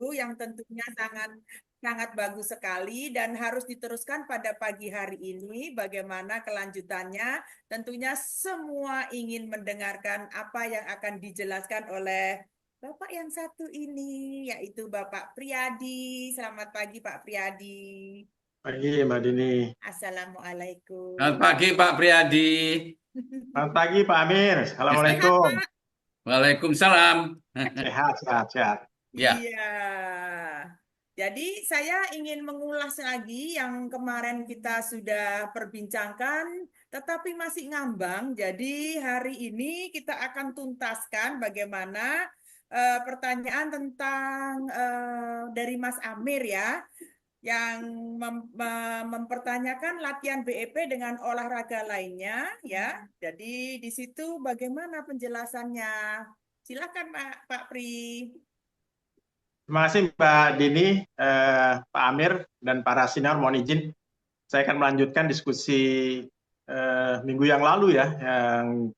yang tentunya sangat sangat bagus sekali dan harus diteruskan pada pagi hari ini. Bagaimana kelanjutannya? Tentunya semua ingin mendengarkan apa yang akan dijelaskan oleh Bapak yang satu ini, yaitu Bapak Priyadi. Selamat pagi, Pak Priyadi. Pagi, Mbak Dini. Assalamualaikum. Selamat pagi Pak Priyadi. Selamat pagi, Pak Amir. Sehat, Assalamualaikum. Pak? Waalaikumsalam. Sehat, sehat, sehat. Ya, Iya. Jadi saya ingin mengulas lagi yang kemarin kita sudah perbincangkan, tetapi masih ngambang. Jadi hari ini kita akan tuntaskan bagaimana pertanyaan tentang dari Mas Amir ya, yang mempertanyakan latihan BEP dengan olahraga lainnya ya. Jadi di situ bagaimana penjelasannya? Silakan Pak Pri. Terima kasih, Mbak Dini, Pak Amir, dan para senior. Mohon izin, saya akan melanjutkan diskusi minggu yang lalu ya, yang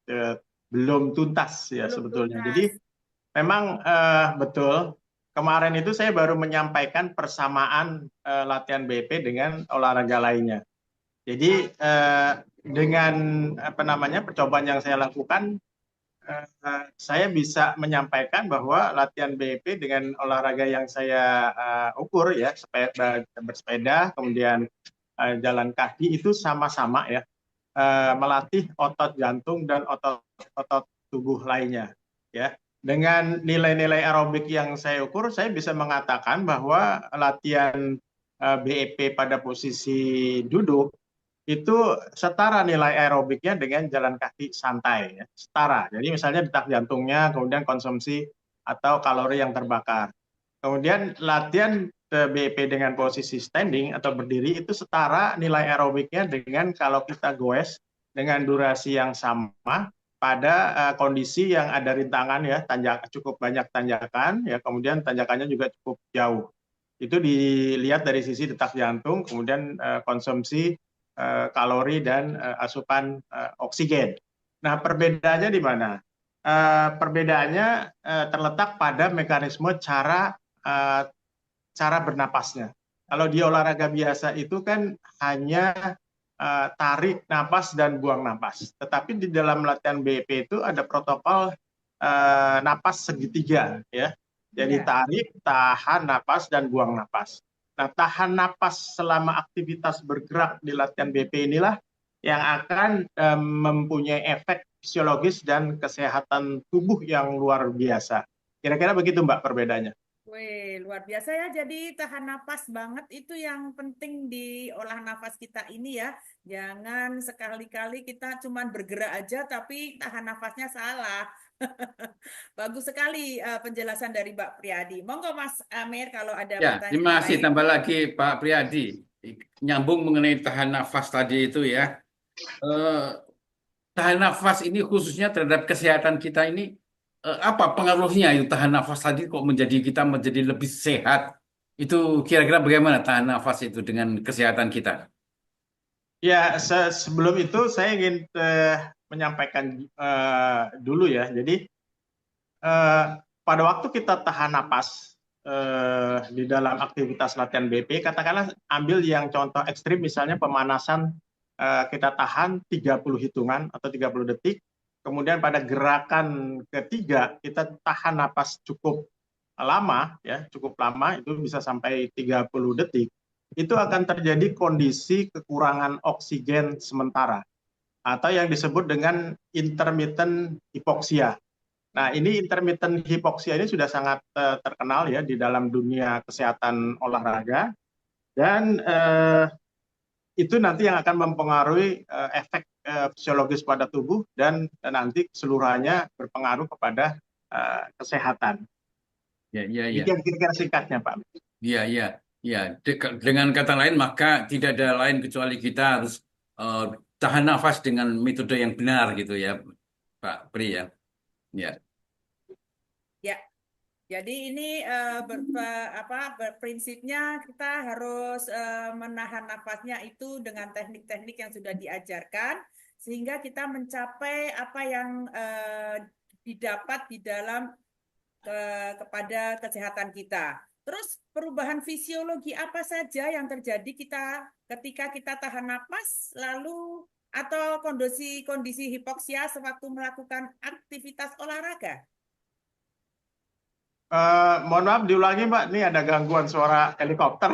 belum tuntas ya Belum sebetulnya. tuntas. Jadi memang betul, kemarin itu saya baru menyampaikan persamaan latihan BP dengan olahraga lainnya. Jadi dengan apa namanya percobaan yang saya lakukan, saya bisa menyampaikan bahwa latihan BEP dengan olahraga yang saya ukur ya, bersepeda, kemudian jalan kaki itu sama-sama ya, melatih otot jantung dan otot tubuh lainnya ya. Dengan nilai-nilai aerobik yang saya ukur, saya bisa mengatakan bahwa latihan BEP pada posisi duduk itu setara nilai aerobiknya dengan jalan kaki santai, ya. Setara. Jadi misalnya detak jantungnya, kemudian konsumsi atau kalori yang terbakar. Kemudian latihan BEP dengan posisi standing atau berdiri itu setara nilai aerobiknya dengan kalau kita goes dengan durasi yang sama pada kondisi yang ada rintangan ya, cukup banyak tanjakan ya, kemudian tanjakannya juga cukup jauh. Itu dilihat dari sisi detak jantung, kemudian konsumsi kalori dan asupan oksigen. Nah, perbedaannya di mana? Perbedaannya terletak pada mekanisme cara bernapasnya. Kalau di olahraga biasa itu kan hanya tarik napas dan buang napas. Tetapi di dalam latihan BEP itu ada protokol napas segitiga ya. Jadi Iya. tarik, tahan napas dan buang napas. Nah, tahan napas selama aktivitas bergerak di latihan BP inilah yang akan mempunyai efek fisiologis dan kesehatan tubuh yang luar biasa. Kira-kira begitu, Mbak, perbedaannya. Wih, luar biasa ya. Jadi tahan napas banget itu yang penting di olah nafas kita ini ya. Jangan sekali-kali kita cuman bergerak aja tapi tahan nafasnya salah. Bagus sekali penjelasan dari Mbak Priyadi. Monggo Mas Amir kalau ada ya, terima pertanyaan kasih. lain. Tambah lagi Pak Priyadi. Nyambung mengenai tahan nafas tadi itu ya. Eh, Tahan nafas ini khususnya terhadap kesehatan kita ini, apa pengaruhnya itu tahan nafas tadi kok kita menjadi lebih sehat? Itu kira-kira bagaimana tahan nafas itu dengan kesehatan kita? Ya, sebelum itu saya ingin menyampaikan dulu ya. Jadi pada waktu kita tahan napas di dalam aktivitas latihan BP, katakanlah ambil yang contoh ekstrim misalnya pemanasan, kita tahan 30 hitungan atau 30 detik, kemudian pada gerakan ketiga kita tahan napas cukup lama ya, cukup lama itu bisa sampai 30 detik. Itu akan terjadi kondisi kekurangan oksigen sementara atau yang disebut dengan intermittent hypoxia. Nah, ini intermittent hypoxia ini sudah sangat terkenal ya di dalam dunia kesehatan olahraga dan itu nanti yang akan mempengaruhi efek fisiologis pada tubuh dan nanti keseluruhannya berpengaruh kepada kesehatan. Ya, ya, Itu ya. yang kira-kira singkatnya, Pak. Iya, iya, iya. Dengan kata lain, maka tidak ada lain kecuali kita harus eh, tahan nafas dengan metode yang benar gitu ya, Pak Pri ya. Ya, Ya, jadi ini prinsipnya kita harus menahan nafasnya itu dengan teknik-teknik yang sudah diajarkan sehingga kita mencapai apa yang didapat di dalam kepada kesehatan kita. Terus perubahan fisiologi apa saja yang terjadi ketika kita tahan napas, lalu atau kondisi hipoksia sewaktu melakukan aktivitas olahraga? Mohon maaf diulangi Mbak, ini ada gangguan suara helikopter.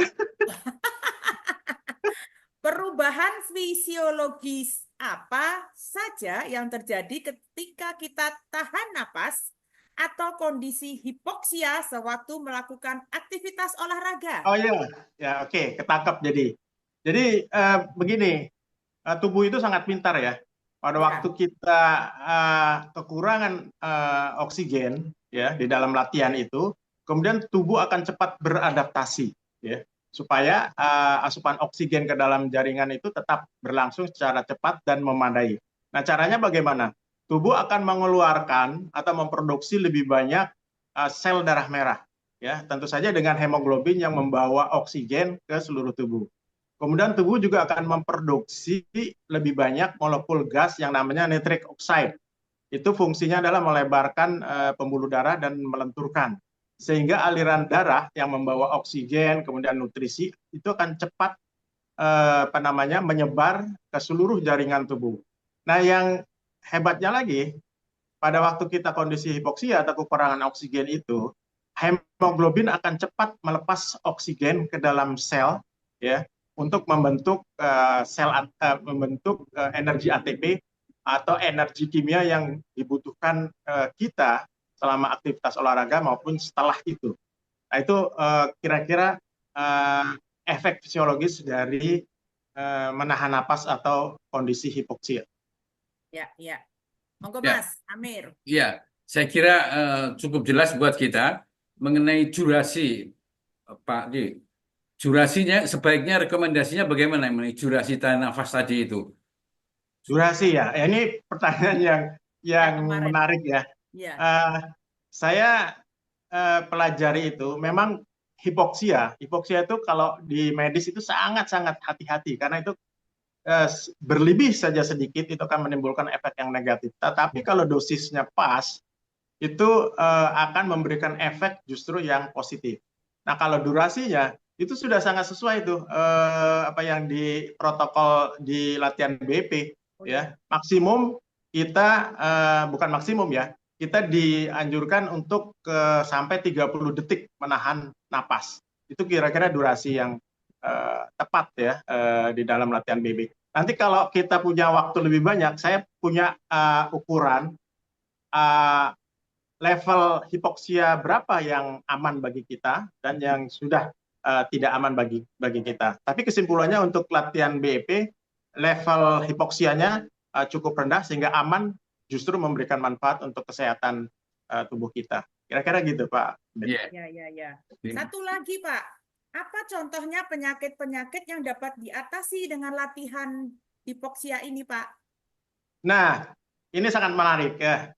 Perubahan fisiologis apa saja yang terjadi ketika kita tahan napas atau kondisi hipoksia sewaktu melakukan aktivitas olahraga? Oh iya, ya oke, ketangkap jadi. Jadi begini, tubuh itu sangat pintar ya. Pada waktu Ya, kita kekurangan oksigen ya di dalam latihan itu, kemudian tubuh akan cepat beradaptasi ya supaya asupan oksigen ke dalam jaringan itu tetap berlangsung secara cepat dan memadai. Nah, caranya bagaimana? Tubuh akan mengeluarkan atau memproduksi lebih banyak sel darah merah ya, tentu saja dengan hemoglobin yang membawa oksigen ke seluruh tubuh. Kemudian tubuh juga akan memproduksi lebih banyak molekul gas yang namanya nitric oxide. Itu fungsinya adalah melebarkan pembuluh darah dan melenturkan. Sehingga aliran darah yang membawa oksigen, kemudian nutrisi, itu akan cepat menyebar ke seluruh jaringan tubuh. Nah, yang hebatnya lagi, pada waktu kita kondisi hipoksia atau kekurangan oksigen itu, hemoglobin akan cepat melepas oksigen ke dalam sel ya untuk membentuk energi ATP atau energi kimia yang dibutuhkan kita selama aktivitas olahraga maupun setelah itu. Nah, itu kira-kira efek fisiologis dari menahan napas atau kondisi hipoksia. ya, ya. Monggo Ya, Mas Amir. ya. Saya kira cukup jelas buat kita mengenai durasi, Pak Di. Durasinya sebaiknya rekomendasinya bagaimana mengenai durasi tahan nafas tadi itu? Durasi ya, ini pertanyaan Yang yang kemarin. menarik ya. Ya, Saya pelajari itu memang hipoksia itu kalau di medis itu sangat-sangat hati-hati karena itu berlebih saja sedikit itu akan menimbulkan efek yang negatif. Tetapi kalau dosisnya pas itu akan memberikan efek justru yang positif. Nah, kalau durasinya itu sudah sangat sesuai itu apa yang di protokol di latihan BP oh ya. ya. Maksimum kita bukan maksimum ya. Kita dianjurkan untuk sampai 30 detik menahan napas. Itu kira-kira durasi yang tepat ya di dalam latihan BB. Nanti kalau kita punya waktu lebih banyak, saya punya ukuran uh, level hipoksia berapa yang aman bagi kita dan yang sudah tidak aman bagi kita. Tapi kesimpulannya untuk latihan BEP, level hipoksianya cukup rendah sehingga aman justru memberikan manfaat untuk kesehatan tubuh kita. Kira-kira gitu, Pak. Iya. Ya, ya, ya. Satu lagi, Pak. Apa contohnya penyakit-penyakit yang dapat diatasi dengan latihan hipoksia ini, Pak? Nah, ini sangat menarik ya.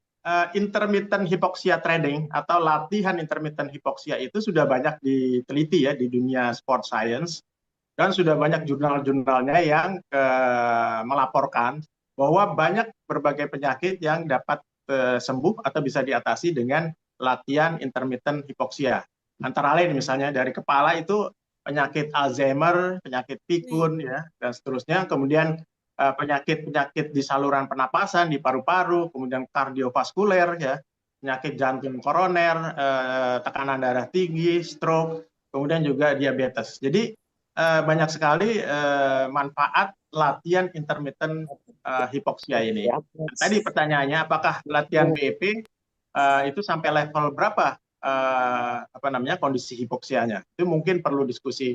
Intermittent hypoxia training atau latihan intermittent hypoxia itu sudah banyak diteliti ya di dunia sport science dan sudah banyak jurnal-jurnalnya yang melaporkan bahwa banyak berbagai penyakit yang dapat sembuh atau bisa diatasi dengan latihan intermittent hypoxia. Antara lain misalnya dari kepala itu penyakit Alzheimer, penyakit pikun ya dan seterusnya. Kemudian penyakit-penyakit di saluran pernapasan, di paru-paru, kemudian kardiovaskuler, ya, penyakit jantung koroner, tekanan darah tinggi, stroke, kemudian juga diabetes. Jadi banyak sekali manfaat latihan intermittent hipoksia ini. Tadi pertanyaannya, apakah latihan BEP itu sampai level berapa kondisi hipoksianya? Itu mungkin perlu diskusi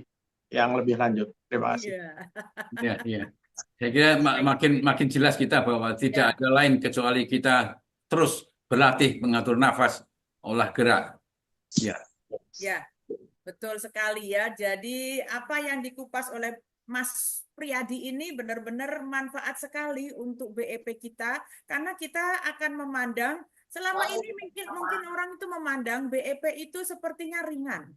yang lebih lanjut. Terima kasih. Iya. Ya, ya. Saya kira makin jelas kita bahwa tidak Ya. ada lain kecuali kita terus berlatih mengatur nafas, olah gerak. Ya, Ya, betul sekali ya. Jadi apa yang dikupas oleh Mas Priyadi ini benar-benar manfaat sekali untuk BEP kita karena kita akan memandang selama ini mungkin orang itu memandang BEP itu sepertinya ringan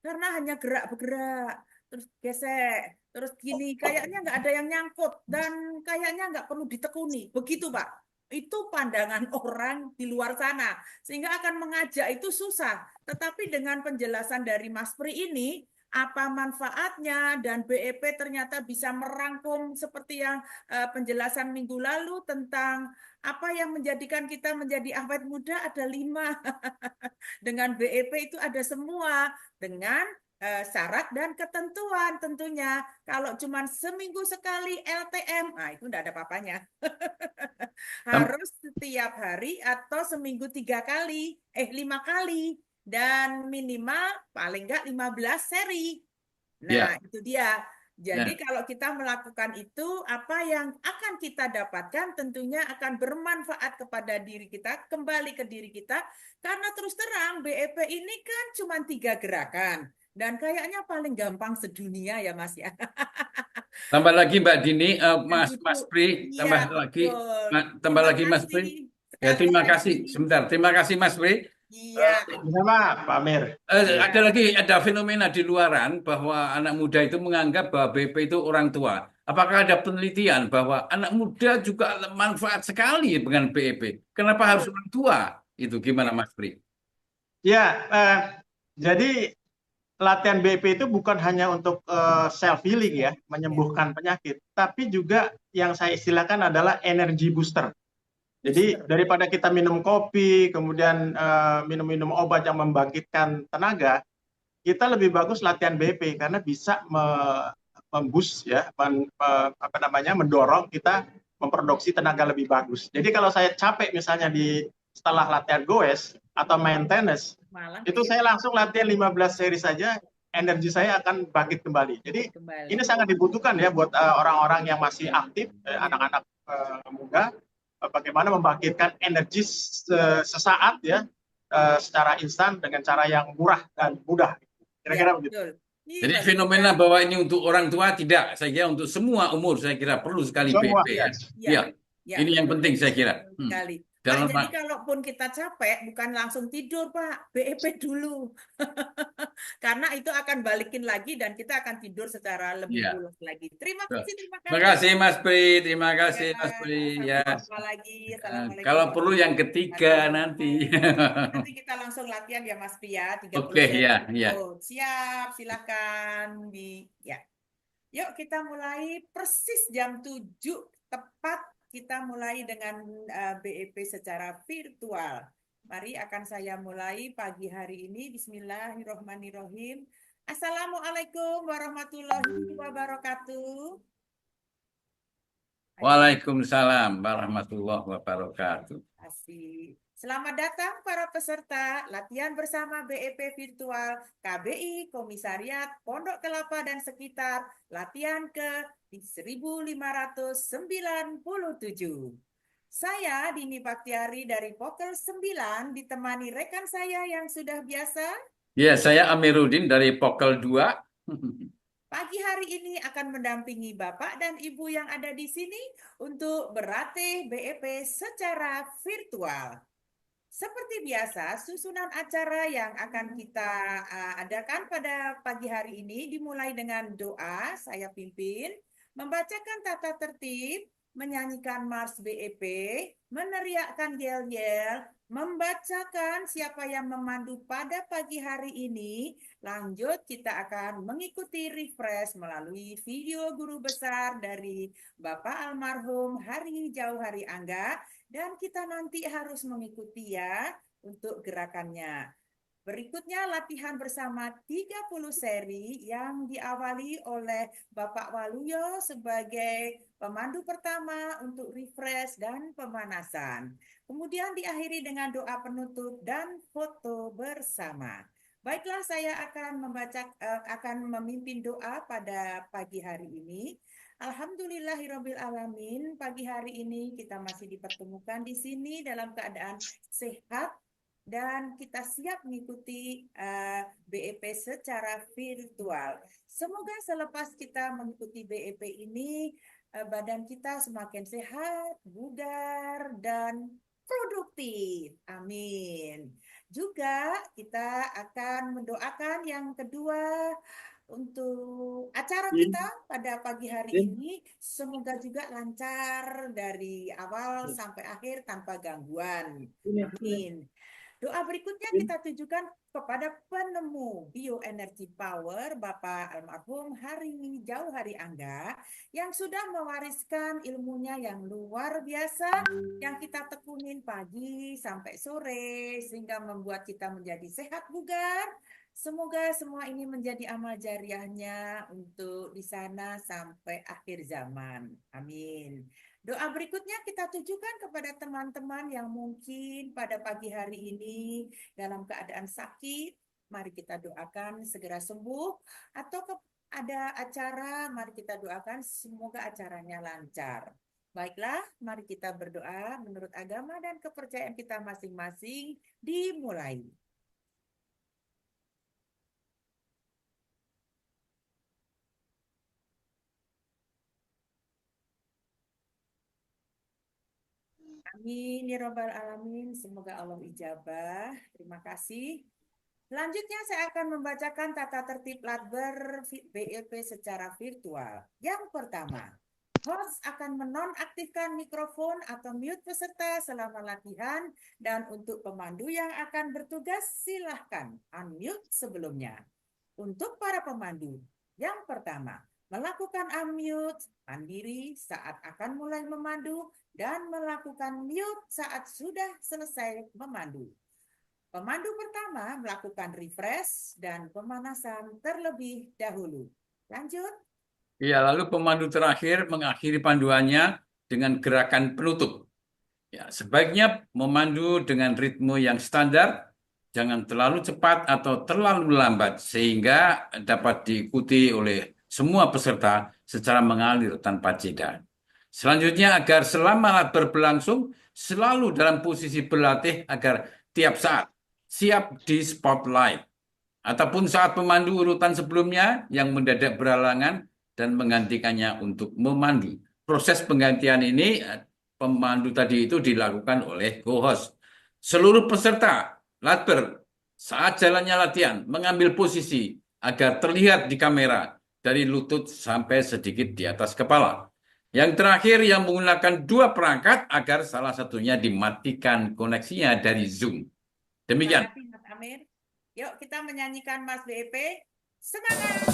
karena hanya gerak bergerak terus gesek terus gini kayaknya nggak ada yang nyangkut dan kayaknya nggak perlu ditekuni begitu Pak. itu pandangan orang di luar sana, sehingga akan mengajak itu susah. Tetapi dengan penjelasan dari Mas Pri ini, apa manfaatnya, dan BEP ternyata bisa merangkum seperti yang penjelasan minggu lalu tentang apa yang menjadikan kita menjadi awet muda, ada 5. Dengan BEP itu ada semua, dengan syarat dan ketentuan tentunya. Kalau cuma seminggu sekali LTM, nah itu tidak ada apa-apanya. Tam- Harus setiap hari atau seminggu 3 kali, 5 kali. Dan minimal paling enggak 15 seri. Nah, Ya, itu dia. Jadi ya. kalau kita melakukan itu, apa yang akan kita dapatkan tentunya akan bermanfaat kepada diri kita, kembali ke diri kita. Karena terus terang, BEP ini kan cuma 3 gerakan. Dan kayaknya paling gampang sedunia ya Mas ya. Tambah lagi Mbak Dini, Dan Mas duduk. Pri, Iya, tambah lagi, betul. tambah Terima lagi Mas kasih Pri. Ya, sekali terima kasih. lagi. Sebentar, terima kasih Mas Pri. Iya, Sama Pak Amir. Ada iya. lagi, ada fenomena di luaran bahwa anak muda itu menganggap bahwa BP itu orang tua. Apakah ada penelitian bahwa anak muda juga manfaat sekali dengan BEP? Kenapa harus Betul. orang tua? Itu gimana Ya, Mas Pri? Ya, jadi latihan BP itu bukan hanya untuk self healing ya, ya. menyembuhkan penyakit, tapi juga yang saya istilahkan adalah energy booster. Jadi Booster. daripada kita minum kopi, kemudian minum-minum obat yang membangkitkan tenaga, kita lebih bagus latihan BP karena bisa memboost ya, apa namanya, mendorong kita memproduksi tenaga lebih bagus. Jadi kalau saya capek misalnya di setelah latihan goes atau main tenis, Malah itu saya BEP langsung latihan 15 seri saja, energi saya akan bangkit kembali. Jadi ini kembali. sangat dibutuhkan ya buat orang-orang yang masih aktif, anak-anak muda, bagaimana membangkitkan energi sesaat ya, secara instan dengan cara yang murah dan mudah. Ya, Kira-kira begitu. betul. Ini Jadi bagi kita, fenomena bahwa ini untuk orang tua tidak, saya kira untuk semua umur saya kira perlu sekali Semua, BP ya. ya. ya, Ya, ya, ini yang penting saya kira. betul sekali. Pak, Dalam jadi kalaupun kita capek, bukan langsung tidur, Pak. BEP dulu. Karena itu akan balikin lagi dan kita akan tidur secara lebih ya. pulas lagi. Terima Tuh. kasih, terima Terima kasih. kasih Mas Pri, terima Ya, kasih Mas Pri ya. sampai jumpa lagi. Assalamualaikum Kalau perlu yang warahmatullahi ketiga nanti. wabarakatuh. Nanti kita langsung latihan ya Mas Pia, 30 Oke seri. ya, ya. Oh, siap, silakan ya. Yuk kita mulai persis jam 7 tepat, kita mulai dengan BEP secara virtual. Mari akan saya mulai pagi hari ini. Bismillahirrohmanirrohim. Assalamualaikum warahmatullahi wabarakatuh. Ayo. Waalaikumsalam warahmatullahi wabarakatuh. Kasih. Selamat datang para peserta latihan bersama BEP virtual KBI Komisariat Pondok Kelapa dan sekitar, latihan ke 1597. Saya Dini Baktiari dari Pokel 9 ditemani rekan saya yang sudah biasa. Ya, saya Amiruddin dari Pokel 2. Pagi hari ini akan mendampingi Bapak dan Ibu yang ada di sini untuk berlatih BEP secara virtual. Seperti biasa, susunan acara yang akan kita adakan pada pagi hari ini dimulai dengan doa, saya pimpin, membacakan tata tertib, menyanyikan Mars BEP, meneriakkan yel-yel, membacakan siapa yang memandu pada pagi hari ini. Lanjut, kita akan mengikuti refresh melalui video guru besar dari Bapak Almarhum Hari Jauh Hari Angga. Dan kita nanti harus mengikuti ya untuk gerakannya. Berikutnya latihan bersama 30 seri yang diawali oleh Bapak Waluyo sebagai pemandu pertama untuk refresh dan pemanasan. Kemudian diakhiri dengan doa penutup dan foto bersama. Baiklah, saya akan memimpin doa pada pagi hari ini. Alhamdulillahirabbil alamin. Pagi hari ini kita masih dipertemukan di sini dalam keadaan sehat dan kita siap mengikuti BEP secara virtual. Semoga selepas kita mengikuti BEP ini, badan kita semakin sehat, bugar, dan produktif. Amin. Juga kita akan mendoakan yang kedua untuk acara kita pada pagi hari ini. Semoga juga lancar dari awal sampai akhir tanpa gangguan. Amin. Doa berikutnya kita tujukan kepada penemu bioenergi power Bapak almarhum Jauh Hari Angga yang sudah mewariskan ilmunya yang luar biasa yang kita tekunin pagi sampai sore sehingga membuat kita menjadi sehat bugar. Semoga semua ini menjadi amal jariahnya untuk di sana sampai akhir zaman. Amin. Doa berikutnya kita tujukan kepada teman-teman yang mungkin pada pagi hari ini dalam keadaan sakit. Mari kita doakan segera sembuh. Atau ada acara, mari kita doakan semoga acaranya lancar. Baiklah, mari kita berdoa menurut agama dan kepercayaan kita masing-masing. Dimulai. Amin ya Rabbal Alamin. Semoga Allah ijabah. Terima kasih. Selanjutnya saya akan membacakan tata tertib Ladber BEP secara virtual. Yang pertama, host akan menonaktifkan mikrofon atau mute peserta selama latihan dan untuk pemandu yang akan bertugas silahkan unmute sebelumnya. Untuk para pemandu, yang pertama, melakukan unmute mandiri saat akan mulai memandu dan melakukan mute saat sudah selesai memandu. Pemandu pertama melakukan refresh dan pemanasan terlebih dahulu. Lanjut. Ya, lalu pemandu terakhir mengakhiri panduannya dengan gerakan penutup. Ya, sebaiknya memandu dengan ritme yang standar, jangan terlalu cepat atau terlalu lambat, sehingga dapat diikuti oleh semua peserta secara mengalir tanpa jeda. Selanjutnya, agar selama latih berlangsung, selalu dalam posisi berlatih agar tiap saat siap di spotlight. Ataupun saat pemandu urutan sebelumnya yang mendadak berhalangan dan menggantikannya untuk memandu. Proses penggantian ini pemandu tadi itu dilakukan oleh co-host. Seluruh peserta latber saat jalannya latihan mengambil posisi agar terlihat di kamera dari lutut sampai sedikit di atas kepala. Yang terakhir yang menggunakan dua perangkat agar salah satunya dimatikan koneksinya dari Zoom. Demikian. Terima kasih Mas Amir. Yuk kita menyanyikan Mas BEP. Semangat!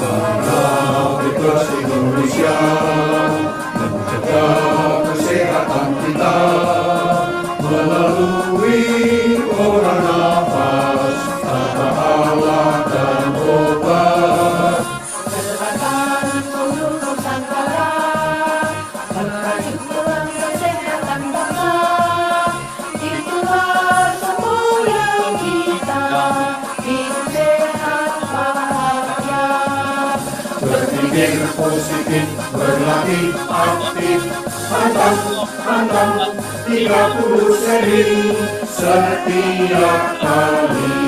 Marilah Indonesia menjaga kesehatan kita melalui orang nafas, tata Allah dan obat. Gerakan seluruh Nusantara merajukan kesehatan bangsa. Itulah semboyan kita, hidup sehat bahagia. Berpikir positif, berlatih aktif, pantang 30 seri setiap kali.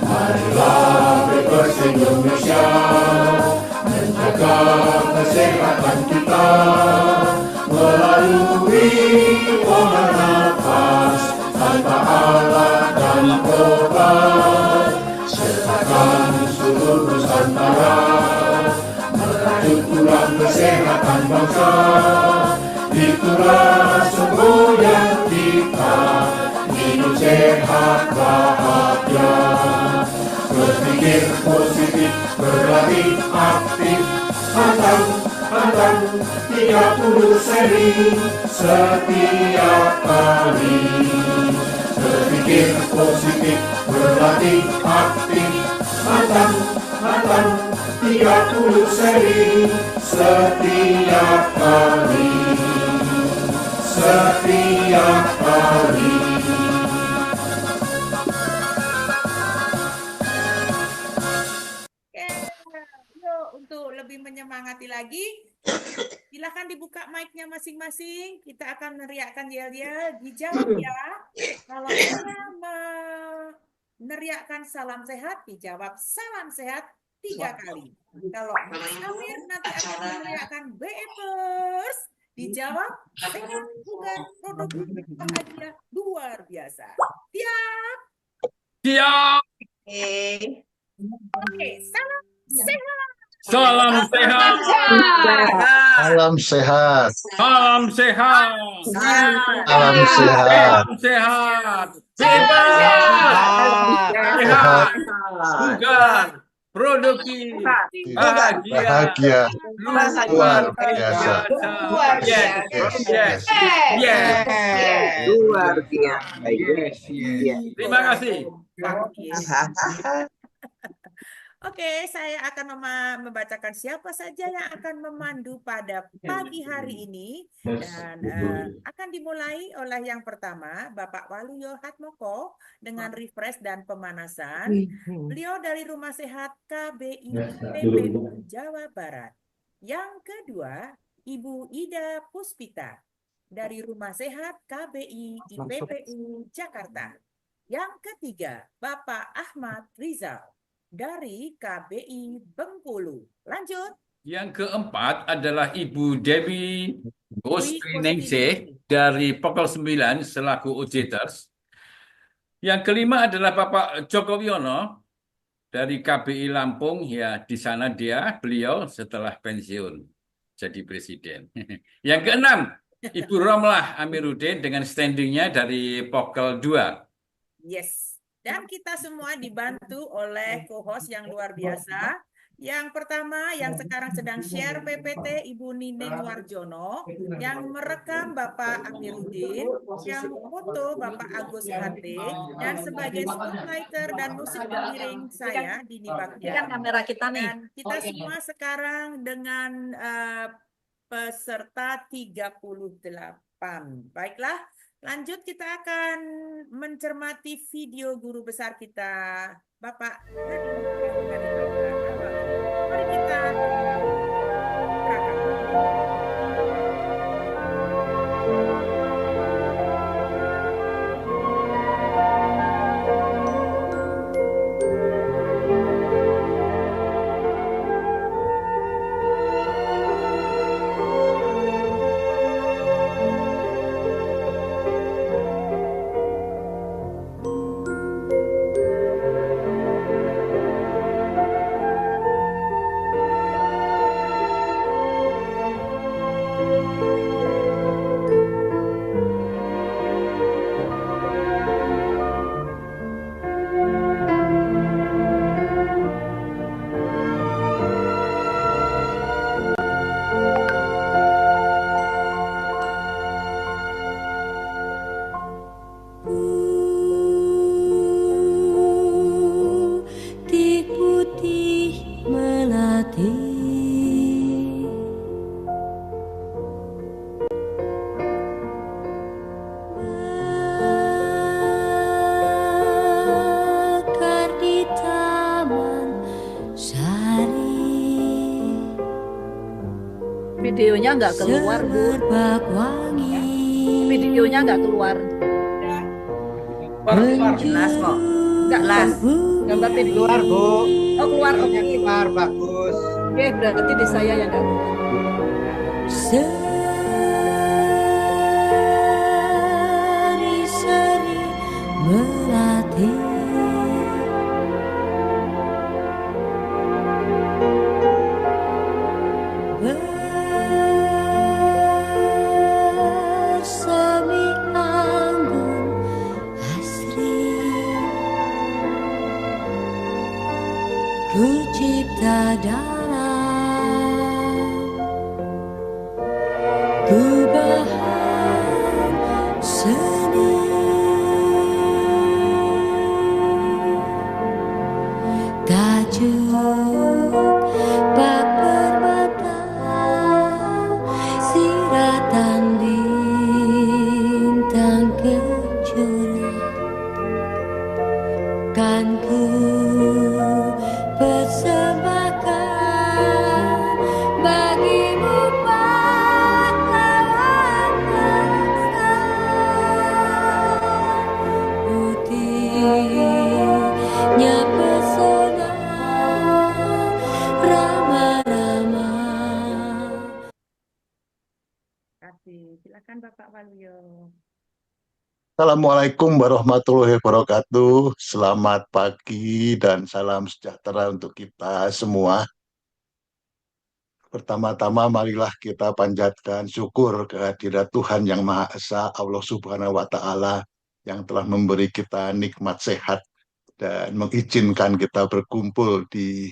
Marilah Bebas Indonesia menjaga kesehatan kita melalui pola nafas tanpa alat dan obat. Sertakan seluruh Nusantara merajut tulang kesehatan bangsa. Itulah semboyan kita, hidup sehat bahagia. Berpikir positif, berlatih aktif, pantang 30 seri setiap kali. Berpikir positif, berlatih aktif, pantang 30 seri setiap kali. Setiap kali. Yuk untuk lebih menyemangati lagi, silakan dibuka mic-nya masing-masing. Kita akan meneriakkan yel-yel. Dijawab ya. Kalau saya meneriakkan salam sehat, dijawab salam sehat. 3 kali. Kalau Mas Amir nanti akan meneriakkan BE-pers, dijawab sehat, bugar, produktif, bahagia, luar biasa. Siap? Siap. Oke, salam sehat. Salam sehat. Salam sehat. Salam sehat. Salam sehat. Salam sehat. Bebas. Sehat. Bugar. Produktif. Bahagia. Bahagia. Luar biasa. Yes. Yes. Yes. Luar biasa. Yes. Yes. Terima kasih. Oke, saya akan membacakan siapa saja yang akan memandu pada pagi hari ini dan akan dimulai oleh yang pertama Bapak Waluyo Hatmoko dengan refresh dan pemanasan. Beliau dari Rumah Sehat KBI PPU Jawa Barat. Yang kedua, Ibu Ida Puspita dari Rumah Sehat KBI IPPU Jakarta. Yang ketiga, Bapak Ahmad Rizal dari KBI Bengkulu. Lanjut. Yang keempat adalah Ibu Dewi Gostriningsih dari Pokol 9 selaku OJTers. Yang kelima adalah Bapak Joko Wiono dari KBI Lampung. Ya, di sana beliau setelah pensiun jadi presiden. Yang keenam, Ibu Romlah Amiruddin dengan standingnya dari Pokol 2. Yes. Dan kita semua dibantu oleh co-host yang luar biasa. Yang pertama, yang sekarang sedang share PPT, Ibu Nining Warjono, yang merekam Bapak Amiruddin, yang foto Bapak Agus Hate, dan sebagai songwriter dan musik pengiring saya, Dini Bagja. Ini kan kamera kita nih. Dan kita semua sekarang dengan peserta 38. Baiklah. Lanjut, kita akan mencermati video guru besar kita, Bapak Nadiem. Mari kita Videonya nggak keluar, Bu. Videonya nggak keluar. Jelas kok. Nggak jelas. Gambar video. Keluar, Bu. Oh, keluar. Oke. Keluar, bagus. Oke, berarti di saya yang nggak keluar. Seri-seri melatih bersemi anggun asri, ku cipta dalam gubahan seni, tajuk bak permata, siratan bintang kejora, kan ku persembahkan Assalamualaikum warahmatullahi wabarakatuh. Selamat pagi dan salam sejahtera untuk kita semua. Pertama-tama marilah kita panjatkan syukur kehadirat Tuhan Yang Maha Esa, Allah Subhanahu wa Ta'ala, yang telah memberi kita nikmat sehat dan mengizinkan kita berkumpul di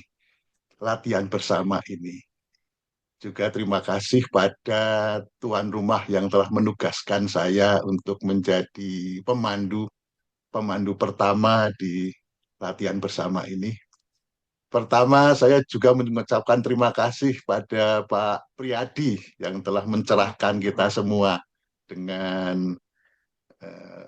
latihan bersama ini. Juga terima kasih pada tuan rumah yang telah menugaskan saya untuk menjadi pemandu pertama di latihan bersama ini. Pertama, saya juga mengucapkan terima kasih pada Pak Priyadi yang telah mencerahkan kita semua dengan eh,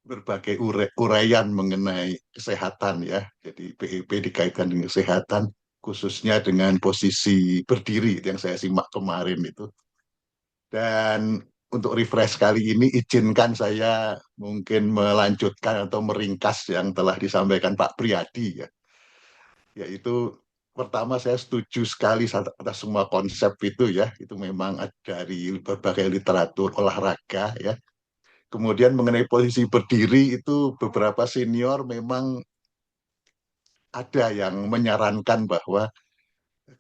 berbagai uraian mengenai kesehatan ya. Jadi PEP dikaitkan dengan kesehatan, khususnya dengan posisi berdiri yang saya simak kemarin itu. Dan untuk refresh kali ini, izinkan saya mungkin melanjutkan atau meringkas yang telah disampaikan Pak Priyadi ya. Yaitu pertama saya setuju sekali atas semua konsep itu ya. Itu memang ada dari berbagai literatur olahraga ya. Kemudian mengenai posisi berdiri itu beberapa senior memang ada yang menyarankan bahwa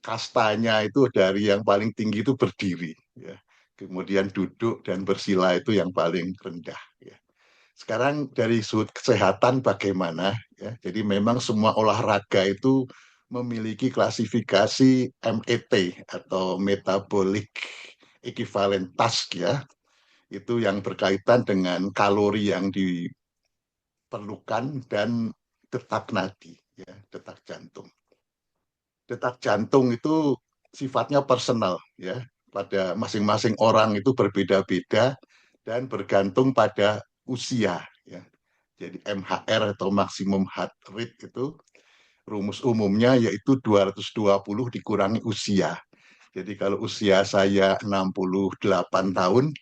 kastanya itu dari yang paling tinggi itu berdiri ya. Kemudian duduk dan bersila itu yang paling rendah ya. Sekarang dari sudut kesehatan bagaimana ya. Jadi memang semua olahraga itu memiliki klasifikasi MET atau metabolic equivalent task ya. Itu yang berkaitan dengan kalori yang diperlukan dan detak nadi ya, detak jantung. Detak jantung itu sifatnya personal ya. Pada masing-masing orang itu berbeda-beda dan bergantung pada usia ya. Jadi MHR atau maksimum heart rate itu rumus umumnya yaitu 220 dikurangi usia. Jadi kalau usia saya 68 tahun,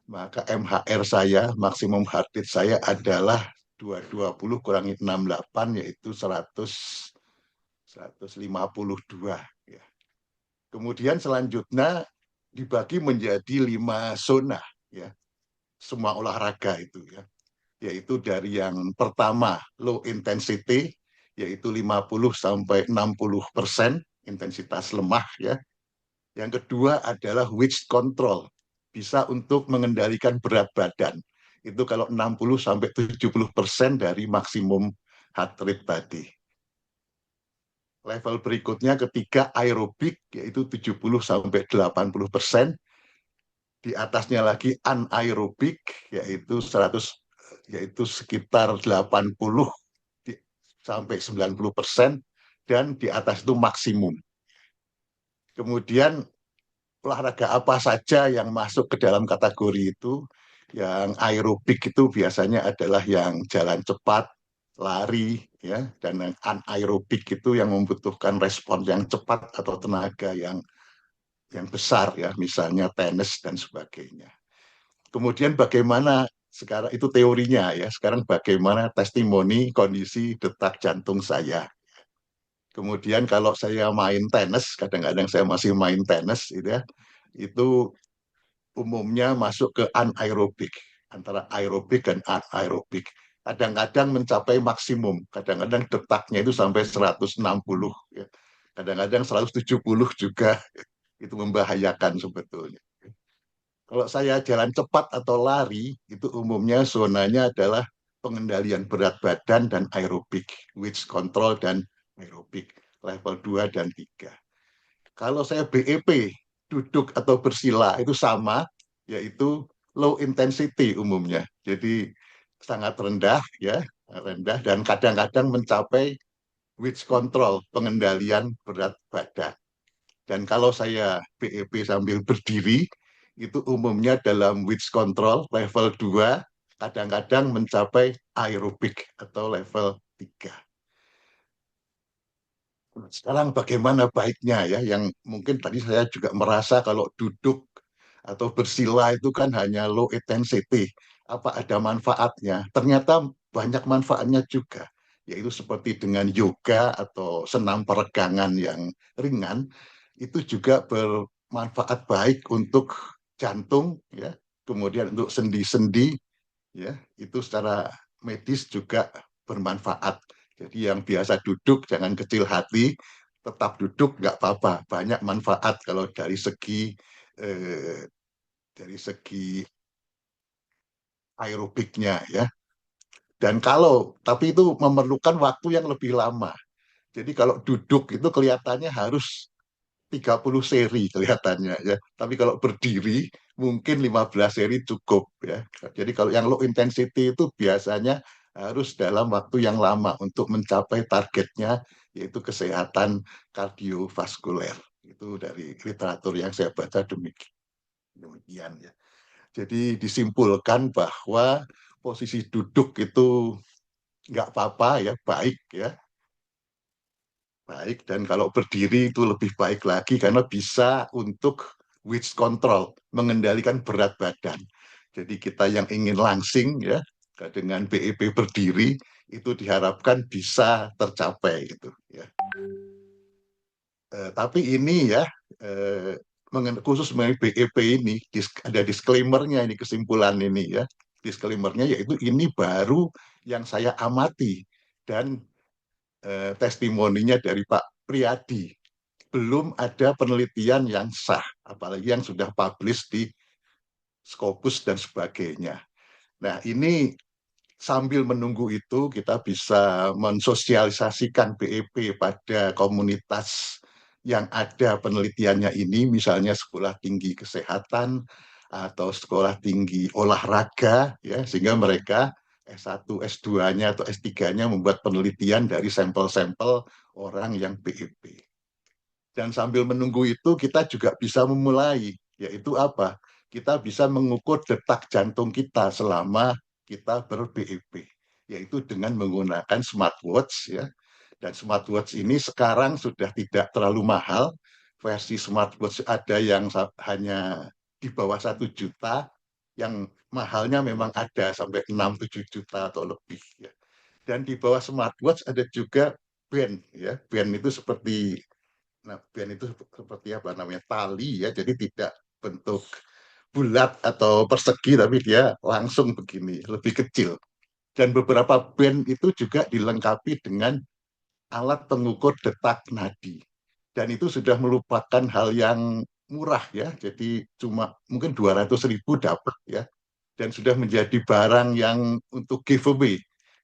maka MHR saya, maksimum heart rate saya adalah 220 kurangi 68 yaitu 152 ya. Kemudian selanjutnya dibagi menjadi 5 zona ya. Semua olahraga itu ya. Yaitu dari yang pertama low intensity yaitu 50 sampai 60% intensitas lemah ya. Yang kedua adalah weight control, bisa untuk mengendalikan berat badan. Itu kalau 60 sampai 70% dari maksimum heart rate tadi. Level berikutnya ketiga aerobik yaitu 70 sampai 80%. Di atasnya lagi anaerobik yaitu 100 yaitu sekitar 80 sampai 90% dan di atas itu maksimum. Kemudian olahraga apa saja yang masuk ke dalam kategori itu? Yang aerobik itu biasanya adalah yang jalan cepat, lari, ya, dan yang anaerobik itu yang membutuhkan respon yang cepat atau tenaga yang besar, ya, misalnya tenis dan sebagainya. Kemudian bagaimana sekarang itu teorinya ya, sekarang bagaimana testimoni kondisi detak jantung saya. Kemudian kalau saya main tenis, kadang-kadang saya masih main tenis gitu ya, itu umumnya masuk ke anaerobik, antara aerobik dan anaerobik. Kadang-kadang mencapai maksimum, kadang-kadang detaknya itu sampai 160, ya. Kadang-kadang 170 juga, itu membahayakan sebetulnya. Kalau saya jalan cepat atau lari, itu umumnya zonanya adalah pengendalian berat badan dan aerobik, weight control dan aerobik, level 2 dan 3. Kalau saya BEP, duduk atau bersila, itu sama, yaitu low intensity umumnya. Jadi sangat rendah, ya, rendah, dan kadang-kadang mencapai weight control, pengendalian berat badan. Dan kalau saya BEP sambil berdiri, itu umumnya dalam weight control level 2, kadang-kadang mencapai aerobik atau level 3. Sekarang bagaimana baiknya ya, yang mungkin tadi saya juga merasa kalau duduk atau bersila itu kan hanya low intensity. Apa ada manfaatnya? Ternyata banyak manfaatnya juga, yaitu seperti dengan yoga atau senam peregangan yang ringan, itu juga bermanfaat baik untuk jantung, ya, kemudian untuk sendi-sendi ya, itu secara medis juga bermanfaat. Jadi yang biasa duduk jangan kecil hati, tetap duduk nggak apa-apa. Banyak manfaat kalau eh, dari segi aerobiknya ya. Dan tapi itu memerlukan waktu yang lebih lama. Jadi kalau duduk itu kelihatannya harus 30 seri kelihatannya ya. Tapi kalau berdiri mungkin 15 seri cukup ya. Jadi kalau yang low intensity itu biasanya harus dalam waktu yang lama untuk mencapai targetnya yaitu kesehatan kardiovaskuler. Itu dari literatur yang saya baca demikian ya. Jadi disimpulkan bahwa posisi duduk itu nggak apa-apa ya, baik ya. Baik, dan kalau berdiri itu lebih baik lagi karena bisa untuk weight control, mengendalikan berat badan. Jadi kita yang ingin langsing ya dengan BEP berdiri itu diharapkan bisa tercapai gitu ya. Tapi ini ya khusus mengenai BEP ini ada disclaimer-nya ini kesimpulan ini ya. Disclaimer-nya yaitu ini baru yang saya amati dan testimoninya dari Pak Priyadi. Belum ada penelitian yang sah, apalagi yang sudah publish di Scopus dan sebagainya. Nah, ini sambil menunggu itu kita bisa mensosialisasikan BEP pada komunitas yang ada penelitiannya ini, misalnya sekolah tinggi kesehatan atau sekolah tinggi olahraga, ya, sehingga mereka S1, S2-nya atau S3-nya membuat penelitian dari sampel-sampel orang yang BEP. Dan sambil menunggu itu kita juga bisa memulai, yaitu apa? Kita bisa mengukur detak jantung kita selama kita ber-BEP, yaitu dengan menggunakan smartwatch ya. Dan smartwatch ini sekarang sudah tidak terlalu mahal. Versi smartwatch ada yang hanya di bawah 1 juta, yang mahalnya memang ada sampai 6-7 juta atau lebih ya. Dan di bawah smartwatch ada juga band ya. Band itu seperti apa namanya, tali ya, jadi tidak bentuk bulat atau persegi tapi dia langsung begini, lebih kecil. Dan beberapa band itu juga dilengkapi dengan alat pengukur detak nadi. Dan itu sudah merupakan hal yang murah ya, jadi cuma mungkin 200.000 dapat ya. Dan sudah menjadi barang yang untuk giveaway.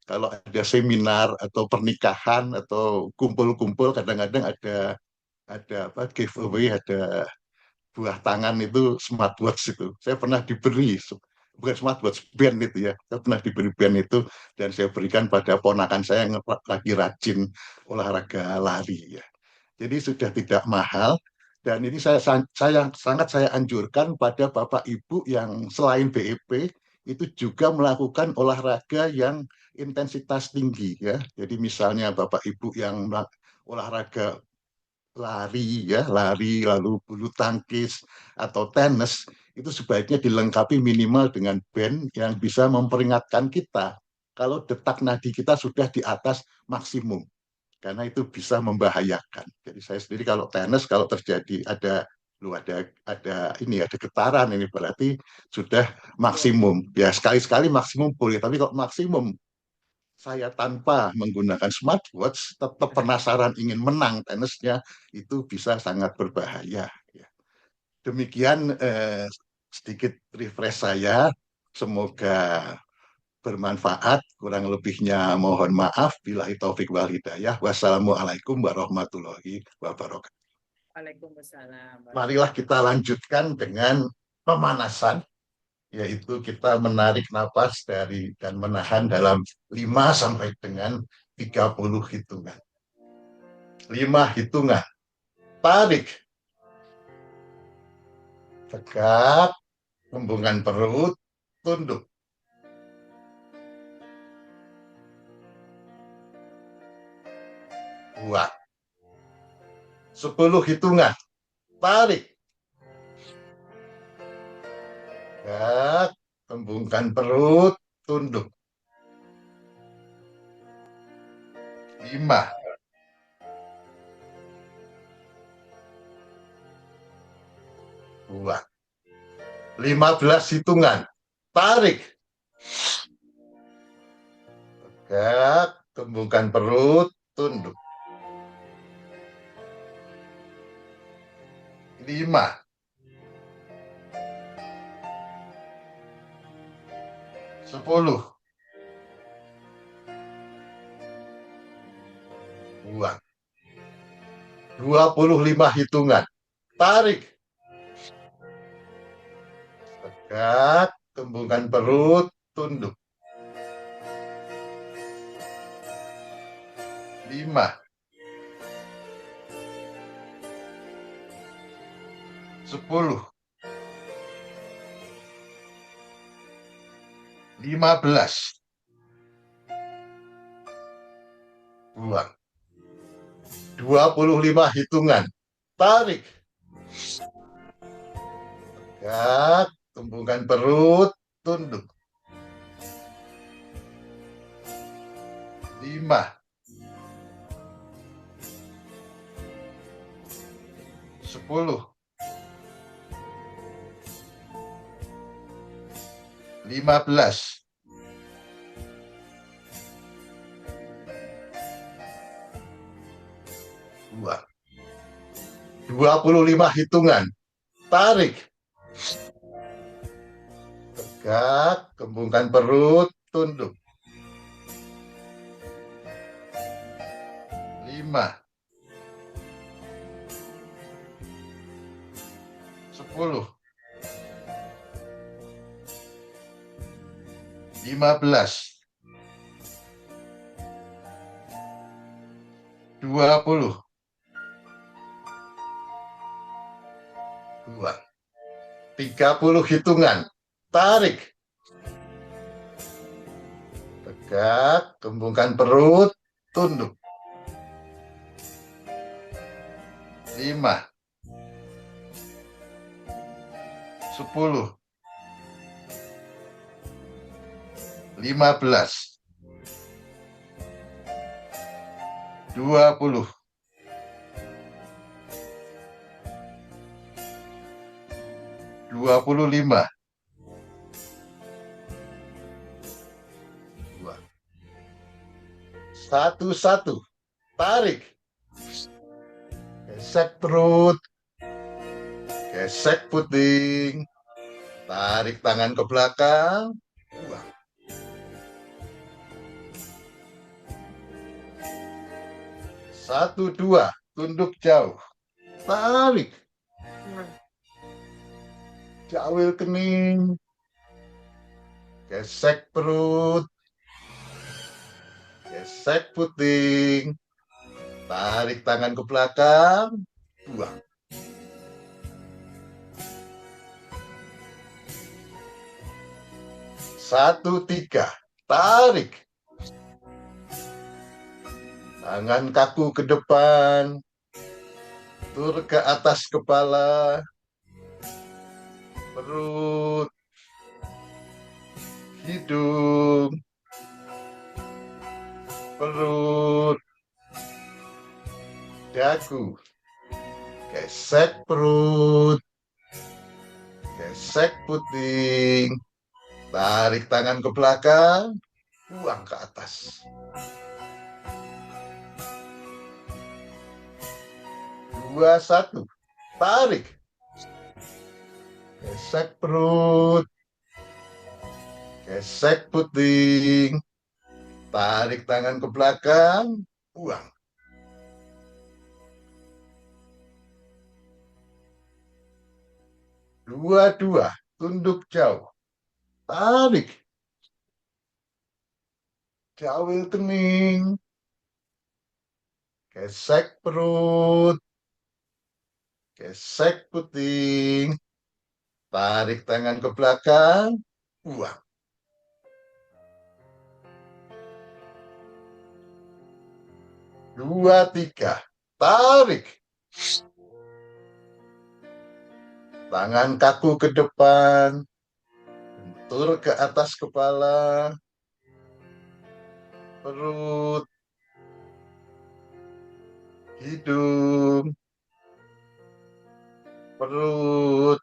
Kalau ada seminar atau pernikahan atau kumpul-kumpul, kadang-kadang ada apa, giveaway, ada buah tangan itu smartwatch itu. Saya pernah diberi, bukan smartwatch, band itu ya. Saya pernah diberi band itu dan saya berikan pada ponakan saya yang lagi rajin olahraga lari ya. Jadi sudah tidak mahal dan ini sangat saya anjurkan pada Bapak Ibu yang selain BEP itu juga melakukan olahraga yang intensitas tinggi ya. Jadi misalnya Bapak Ibu yang olahraga lari ya, lari lalu bulu tangkis atau tenis itu sebaiknya dilengkapi minimal dengan band yang bisa memperingatkan kita kalau detak nadi kita sudah di atas maksimum karena itu bisa membahayakan. Jadi saya sendiri kalau tenis kalau terjadi ada getaran ini berarti sudah maksimum. Ya sekali-sekali maksimum boleh, tapi kalau maksimum saya tanpa menggunakan smartwatch tetap penasaran ingin menang tenisnya itu bisa sangat berbahaya. Demikian sedikit refresh saya. Semoga bermanfaat. Kurang lebihnya mohon maaf. Billahi taufik wal hidayah. Wassalamualaikum warahmatullahi wabarakatuh. Waalaikumsalam. Marilah kita lanjutkan dengan pemanasan, yaitu kita menarik napas dan menahan dalam 5 sampai dengan 30 hitungan. 5 hitungan. Tarik. Tegak. Hembungan perut. Tunduk. 2. 10 hitungan. Tarik. Tegak, hembungkan perut, tunduk. 5. 2. 15 hitungan. Tarik. Tegak, kembungkan perut, tunduk. 5, 10, buang. 25 hitungan. Tarik. Tegak, kembungkan perut, tunduk. 5, 10, 15, buang. 25 hitungan. Tarik. Tegak, kembungkan perut, tunduk. 5, 10, 15, buang. 25 hitungan. Tarik. Tegak, kembungkan perut, tunduk. 5, 10, 15, 20, buang. 30 hitungan. Tarik. Tegak, kembungkan perut, tunduk. 5, 10, 15, 20, 25. Satu-satu. Tarik. Gesek perut. Gesek puting. Tarik tangan ke belakang. Buang. Satu, dua. Tunduk jauh. Tarik. Jawil kening. Gesek perut. Gesek puting. Tarik tangan ke belakang. Buang. Satu, tiga. Tarik. Tangan kaku ke depan. Tur ke atas kepala. Perut. Hidung. Perut. Dagu. Gesek perut. Gesek puting. Tarik tangan ke belakang. Buang ke atas. 2, 1. Tarik. Gesek perut. Gesek puting. Tarik tangan ke belakang. Buang. 2, 2. Tunduk jauh. Tarik. Jawil kening. Gesek perut. Gesek puting. Tarik tangan ke belakang. Buang. 2, 3. Tarik. Tangan kaku ke depan. Bentur ke atas kepala. Perut. Hidung. Perut.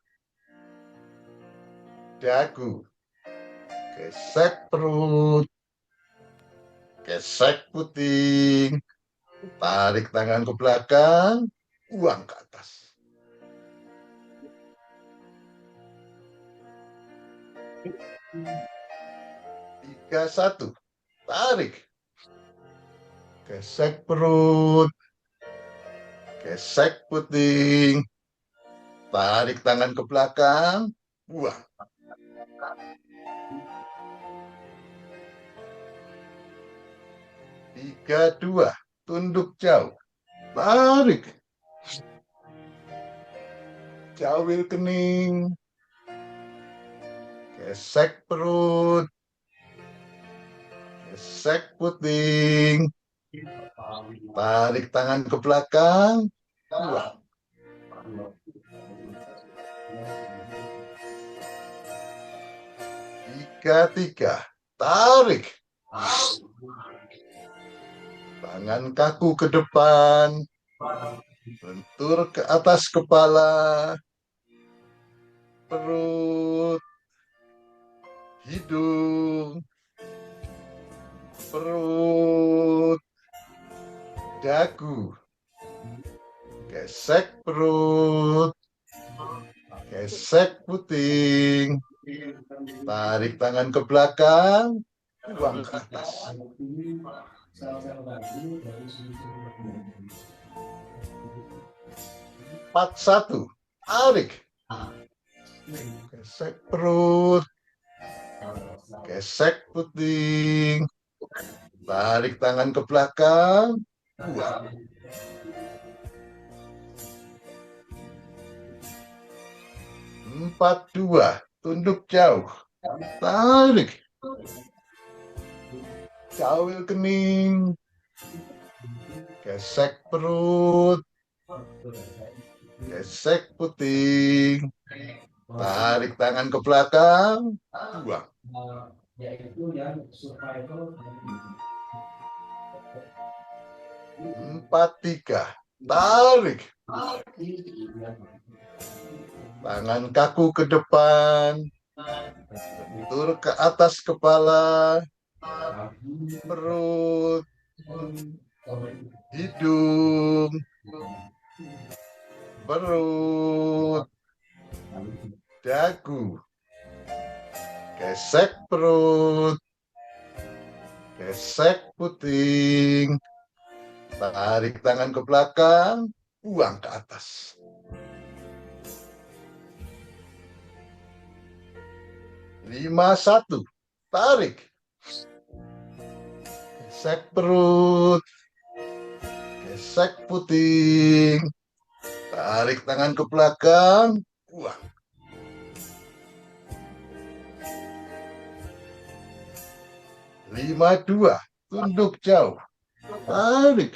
Dagu. Gesek perut. gesek puting, tarik tangan ke belakang, buang ke atas. Tiga, satu, tarik, gesek perut, gesek puting, tarik tangan ke belakang, buang. Tiga, dua, tunduk jauh, tarik, jawil kening, gesek perut, gesek puting, tarik tangan ke belakang, buang. Tiga, tiga, tarik, tangan kaku ke depan, bentur ke atas kepala, perut, hidung, perut, dagu, gesek perut, gesek puting, tarik tangan ke belakang, buang ke atas. 4-1, tarik, gesek perut, gesek puting, tarik tangan ke belakang, buang. 4-2, tunduk jauh, tarik, jawil kening, gesek perut, gesek puting, tarik tangan ke belakang, buang. 4-3, tarik, tangan kaku ke depan, bentur ke atas kepala, perut, hidung, perut, dagu, gesek perut, gesek puting, tarik tangan ke belakang, buang ke atas. 5-1, tarik, gesek perut, gesek puting, tarik tangan ke belakang, buang. 5-2, tunduk jauh, tarik,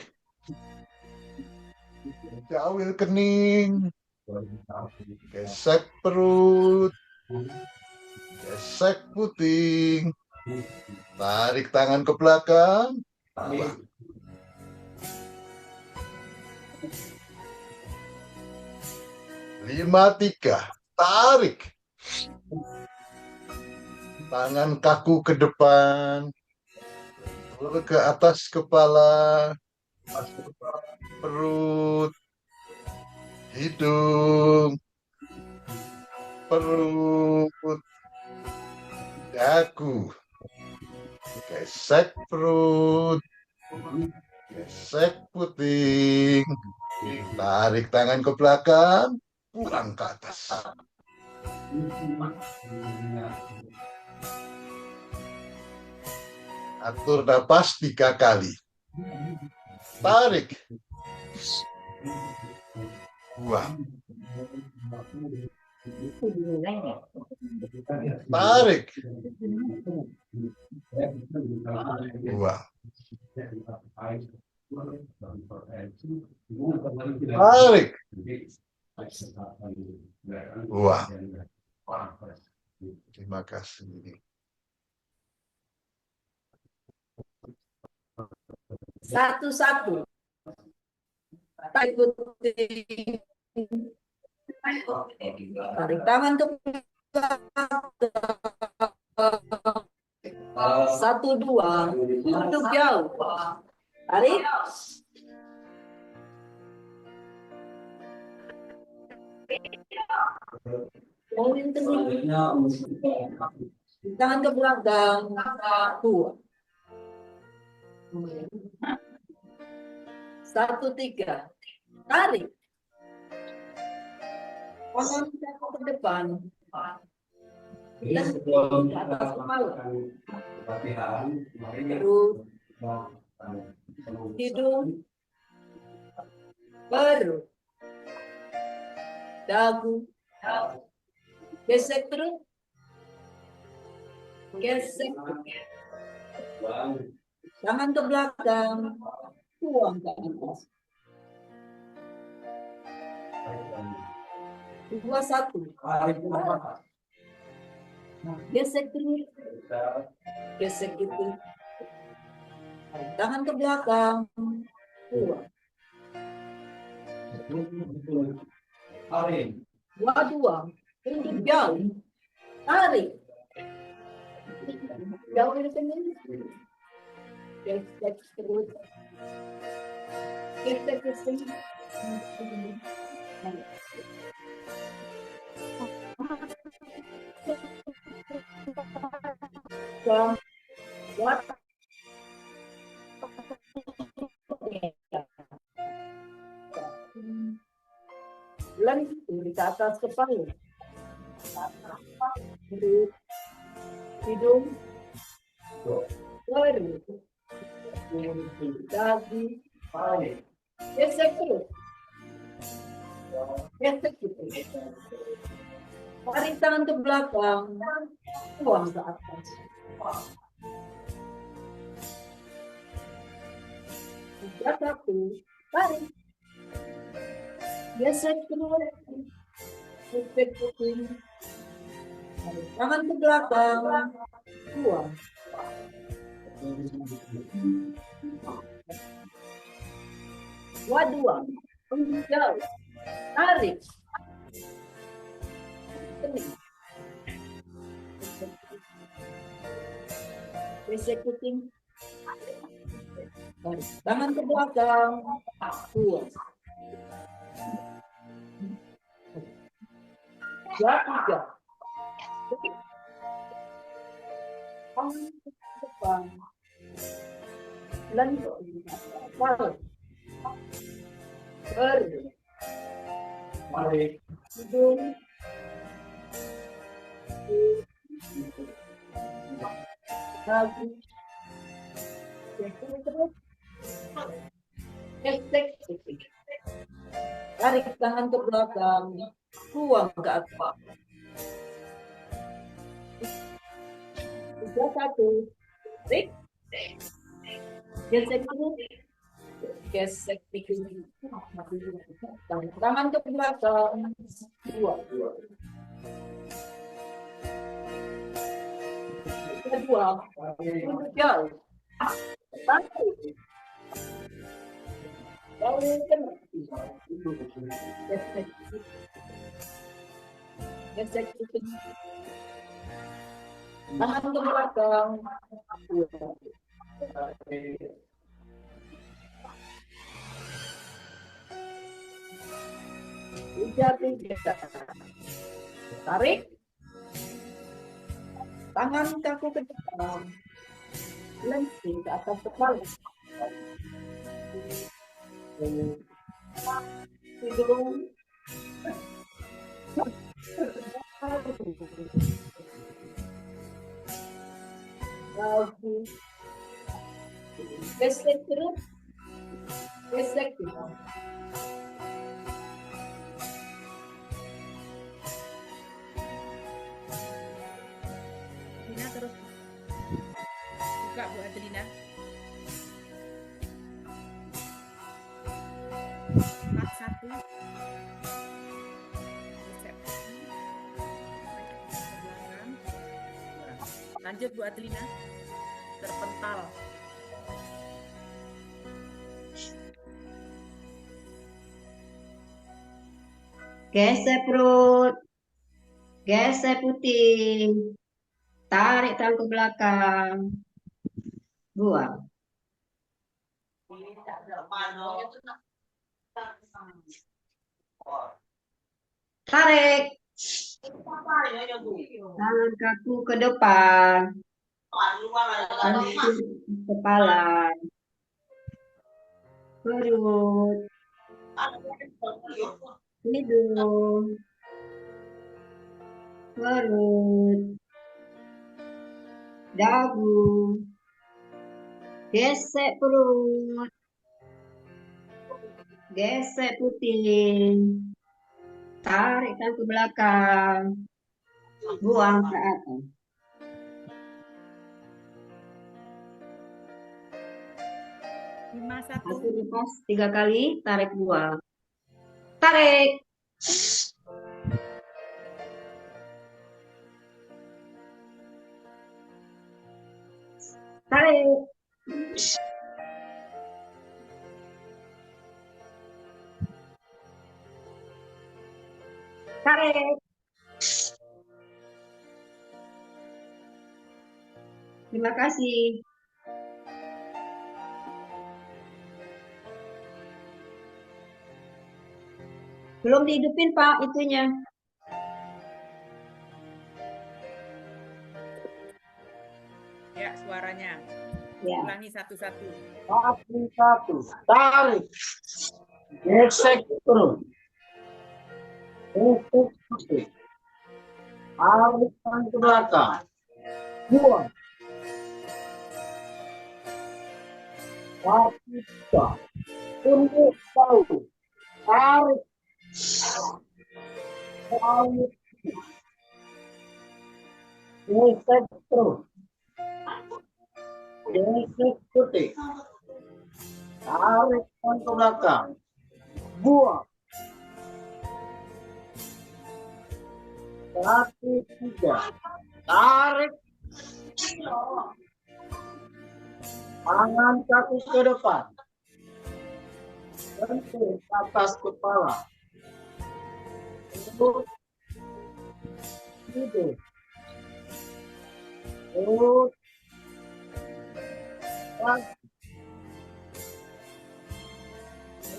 jawil kening, gesek perut, gesek puting, tarik tangan ke belakang, buang. 5-3, tarik, tangan kaku ke depan, bentur ke atas kepala, perut, hidung, perut, dagu, gesek perut, gesek puting, tarik tangan ke belakang, buang ke atas. Atur napas 3 kali. Tarik, buang. Tarik, buang. Tarik, buang. Terima kasih. 1-1. Tarik puting. Tarik tangan ke belakang. 1, 2. Untuk jauh. Tarik. Tangan ke belakang. 2. 1, 3. Tarik. Tangan ke depan. Dan ke atas kepala. Terus hidung, perut, dagu, gesek terus, gesek, tangan ke belakang, tuang ke atas. 2, 1. Gesek terus, gesek gitu. Tangan ke belakang, tuang. 2, untuk jauh, tarik. Jauh dari sini. Gesek terus. Gesek ke sini. Di atas kepala, hidung, perut, dagu, gesek terus, gesek terus. Tarik tangan ke belakang, tuang ke atas. 3, 1, tarik. Gesek terus. Gesek terus. Tangan ke belakang, tuang. 2, jauh, tarik. Gesek kucing. Tangan ke belakang, tuang. 2, 3. Tangan ke depan. Lentok. Perut. Hidung. Dagu. Gesek terus. Gesek. Tarik tangan ke belakang, tuang ke atas. 3, 1. Tarik. Gesek terus. Gesek dikit. Tangan ke belakang, tuang. 2, untuk jauh. Tarik. Jauh ke gesek. Gesek dikit. Tangan ke belakang, tuang. 3, 3. Tarik. Tangan kaku ke depan. Lenting ke atas kepala. Hidung. Dagu. Gesek terus. Gesek terus. Lina terus buka Bu Adrina. 4, 1. Gesek. Lanjut Bu Adrina. Terpental. Gesek perut, gesek putih, tarik tangan ke belakang, buang. Tarik. Tangan kaku ke depan. Angkat kepala. Perut. Hidung. Perut. Dagu. Gesek perut. Gesek puting. Tarikkan ke belakang. Buang ke atas. Satu lepas 3 kali, tarik buang. Tarik. Tarik. Tarik. Terima kasih. Belum dihidupin, Pak, itunya. Ya, suaranya. Ya. Ulangi satu-satu. Satu, tarik. Gesek terus. Gesek terus. Arahkan ke belakang. Buang. Satu, dua. Tunduk jauh. Tarik. Tarik. Gesek terus. Gesek putih. Tarikkan ke belakang. Buang. 1, 3. Tarik. Tangan kaki ke depan. Sentuh atas kepala. Perut. Hidung. Perut. Kaki.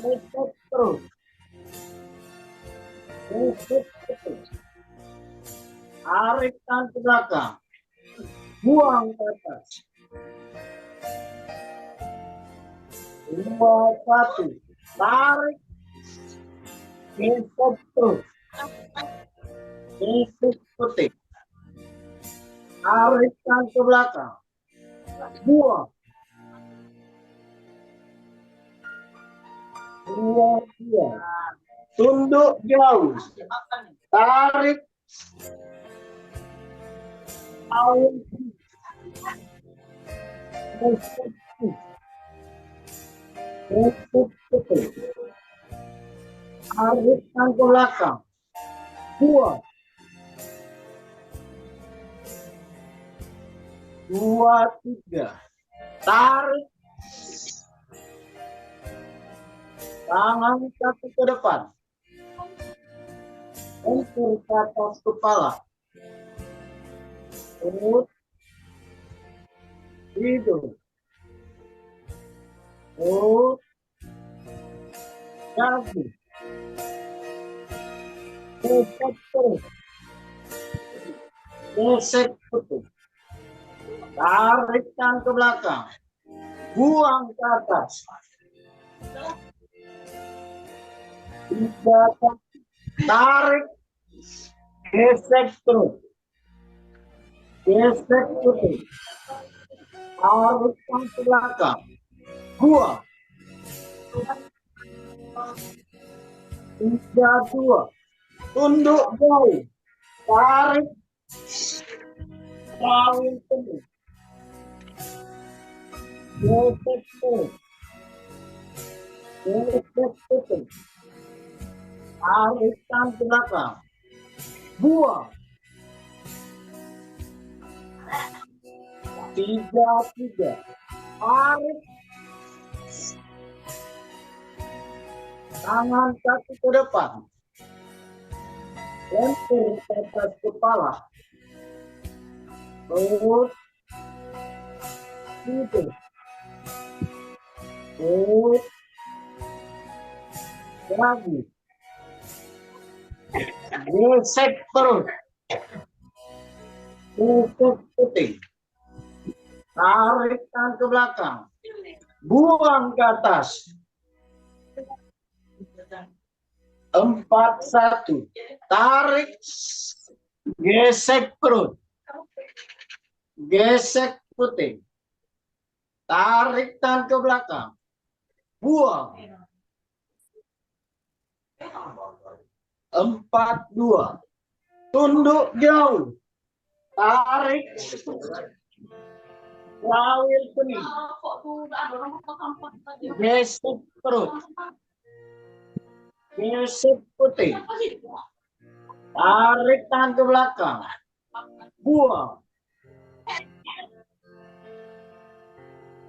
Gesek terus. Gesek terus. Tarikkan ke belakang. Buang ke atas. 2, 1. Tarik. Gesek terus. Gesek putih. Tarikkan ke belakang. Buang. 2, 3. Tunduk jauh. Tarik. Tahun. Gesek putih. Tarikkan ke belakang. Buang. 2, 3. Tarik. Tangan kaki ke depan. Sentuh ke atas kepala. Perut. Hidung. Perut. Kaki. Gesek terus. Gesek putih. Tarikkan ke belakang. Buang ke atas. 3 kaki. Tarik. Gesek terus. Gesek putih. Tarikkan ke belakang. Buang. 3, 2. Tunduk jauh. Tarik. Tahun penuh. Gesek terus. Gesek putih. Tarikkan ke belakang. Buang. 3, 3. Tarik. Tangan kaki ke depan. Lentur ke atas kepala. Perut. Hidung. Perut. Dagu. Gesek perut. Gesek puting. Tarik tangan ke belakang. Buang ke atas. 4-1. Tarik. Gesek perut. Gesek puting. Tarik tangan ke belakang. Buang. 4-2. Tunduk jauh. Tarik. Lawil kuning. Gesek perut. Gesek putih. Tarik tangan ke belakang. Buang.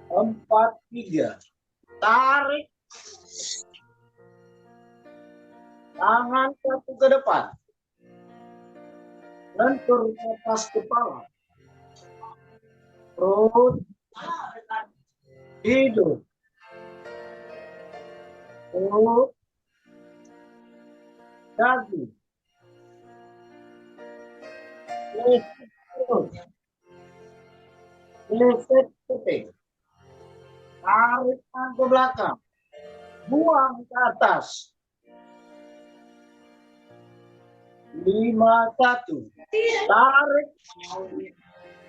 4-3. Tarik. Tangan satu ke depan. Lentur ke atas kepala. Perut. Hidung. Perut. Dagu. Gesek perut. Gesek putih. Tarik tangan ke belakang. Buang ke atas. 5-1. Tarik.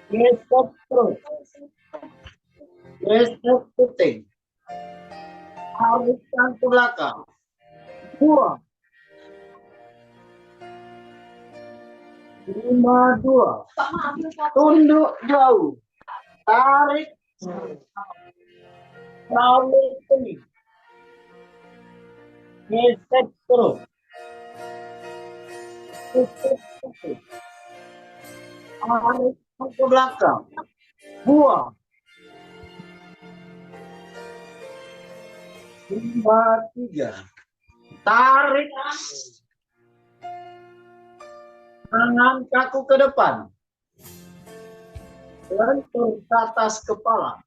Gesek perut. Gesek putih. Tarik tangan ke belakang. Buang. 5-2. Tunduk jauh. Tarik. Lawil kuning. Gesek perut. Gesek putih. Tarik ke belakang. Buang. 5-3. Tarik. Tangan kaku ke depan. Lentur ke atas kepala.